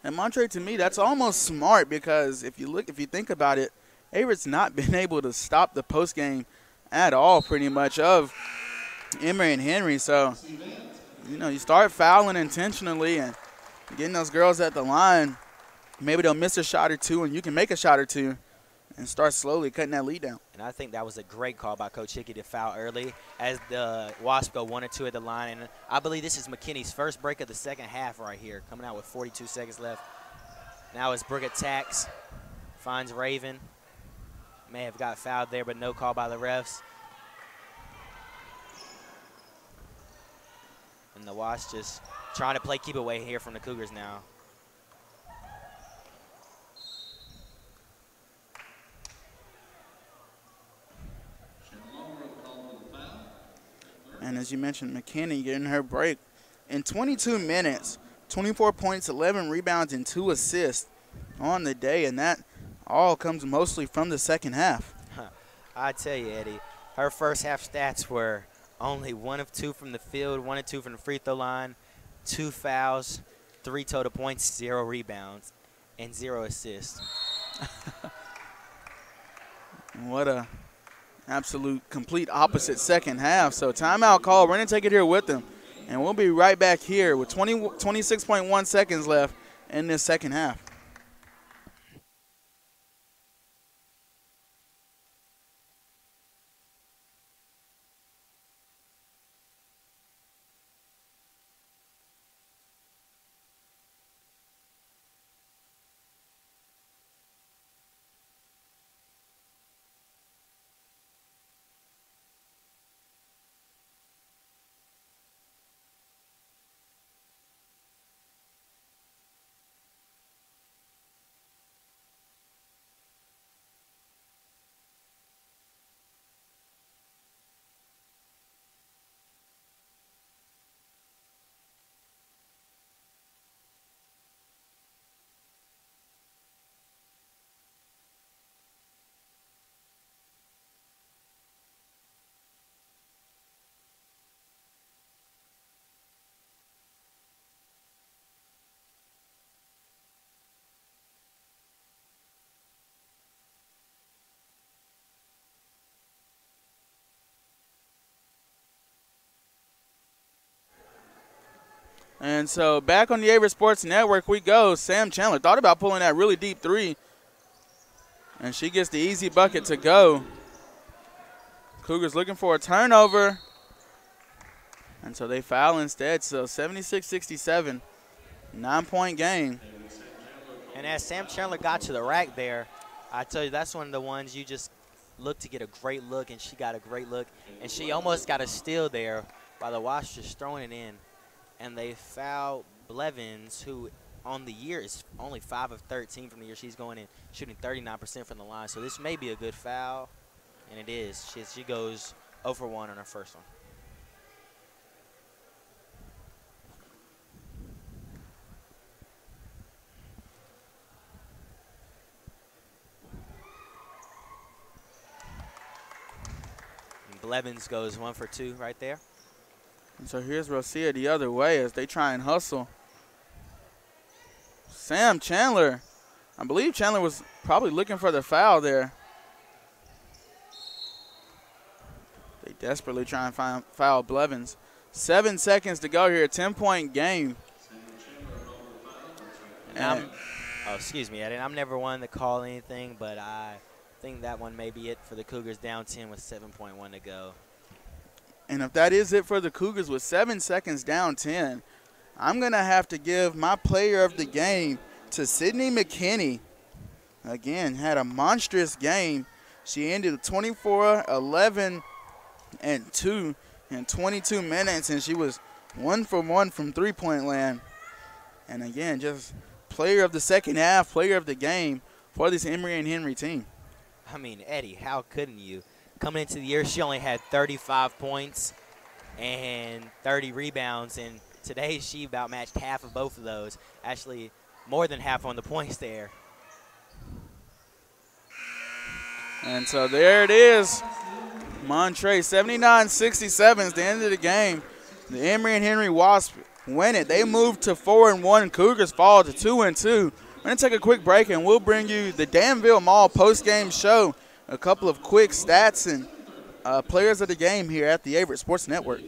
And Montre, to me, that's almost smart because if you think about it, Averett's not been able to stop the post game at all, pretty much, of Emory and Henry. So, you start fouling intentionally and getting those girls at the line. Maybe they'll miss a shot or 2, and you can make a shot or 2. and start slowly cutting that lead down. And I think that was a great call by Coach Hickey to foul early as the Wasps go 1 or 2 at the line. And I believe this is McKinney's first break of the second half right here, coming out with 42 seconds left. Now as Brooke attacks, finds Raven. May have got fouled there, but no call by the refs. And the Wasps just trying to play keep away here from the Cougars now. And as you mentioned, McKinney getting her break. In 22 minutes, 24 points, 11 rebounds, and 2 assists on the day, and that all comes mostly from the second half. I tell you, Eddie, her first half stats were only 1 of 2 from the field, 1 of 2 from the free throw line, 2 fouls, 3 total points, 0 rebounds, and 0 assists. What a absolute complete opposite second half. So timeout call. We're going to take it here with them. And we'll be right back here with 26.1 seconds left in this second half. And so back on the Averett Sports Network we go. Sam Chandler thought about pulling that really deep three, and she gets the easy bucket to go. Cougars looking for a turnover, and so they foul instead. So 76-67, 9-point game. And as Sam Chandler got to the rack there, I tell you, that's one of the ones you just look to get a great look, and she got a great look. And she almost got a steal there by the Wasps just throwing it in. And they foul Blevins, who on the year is only 5 of 13 from the year. She's going in shooting 39% from the line. So this may be a good foul, and it is. She goes 0 for 1 on her first one. And Blevins goes 1 for 2 right there. And so here's Rosia the other way as they try and hustle. Sam Chandler, I believe Chandler was probably looking for the foul there. They desperately try and foul Blevins. 7 seconds to go here, 10-point game. And excuse me, Eddie. I'm never one to call anything, but I think that one may be it for the Cougars down 10 with 7.1 to go. And if that is it for the Cougars with 7 seconds down 10, I'm going to have to give my player of the game to Sydney McKinney. Again, had a monstrous game. She ended with 24, 11, and 2 in 22 minutes, and she was 1 for 1 from three-point land. And again, just player of the second half, player of the game for this Emory and Henry team. I mean, Eddie, how couldn't you? Coming into the year, she only had 35 points and 30 rebounds, and today she about matched half of both of those. Actually, more than half on the points there. And so there it is. Montre, 79-67 is the end of the game. The Emory and Henry Wasps win it. They move to 4-1. Cougars fall to 2-2. We're going to take a quick break, and we'll bring you the Danville Mall post-game show. A couple of quick stats and players of the game here at the Averett Sports Network.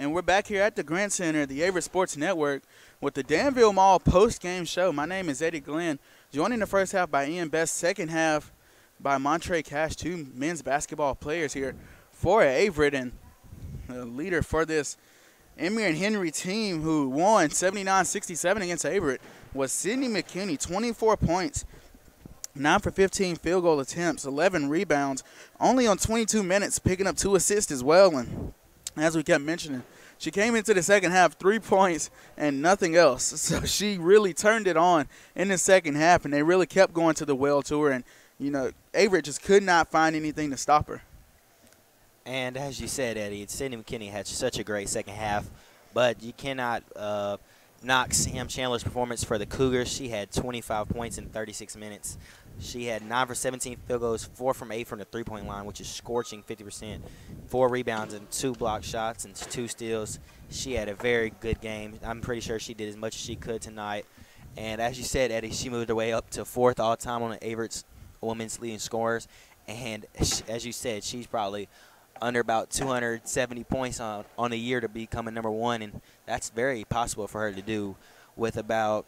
And we're back here at the Grant Center, the Averett Sports Network, with the Danville Mall post-game show. My name is Eddie Glenn, joining the first half by Ian Best, second half by Montre Cash, two men's basketball players here for Averett. And the leader for this Emory Henry team, who won 79-67 against Averett, was Sydney McKinney, 24 points, 9 for 15 field goal attempts, 11 rebounds, only on 22 minutes, picking up 2 assists as well. And as we kept mentioning, she came into the second half 3 points and nothing else. So she really turned it on in the second half, and they really kept going to the well to her. And, you know, Averett just could not find anything to stop her. And as you said, Eddie, Sydney McKinney had such a great second half, but you cannot knock Sam Chandler's performance for the Cougars. She had 25 points in 36 minutes. She had 9 for 17 field goals, 4 from 8 from the three-point line, which is scorching 50%, 4 rebounds and 2 block shots and 2 steals. She had a very good game. I'm pretty sure she did as much as she could tonight. And as you said, Eddie, she moved her way up to 4th all-time on the Averett's women's leading scorers. And as you said, she's probably under about 270 points on the year to becoming number 1, and that's very possible for her to do with about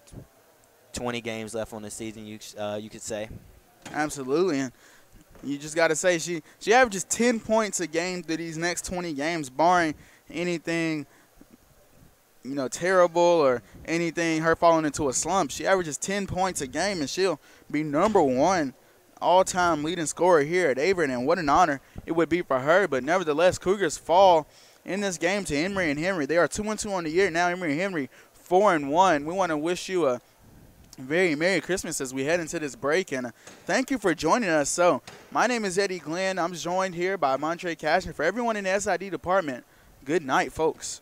20 games left on the season, you could say. Absolutely, and you just got to say she averages 10 points a game through these next 20 games, barring anything, you know, terrible or anything, her falling into a slump. She averages 10 points a game, and she'll be number 1 all-time leading scorer here at Averett, and what an honor it would be for her. But nevertheless, Cougars fall in this game to Emory and Henry. They are 2-2 on the year now. Emory and Henry 4-1. We want to wish you a very Merry Christmas as we head into this break, and thank you for joining us. So my name is Eddie Glenn. I'm joined here by Montre Cash, and for everyone in the SID department, good night, folks.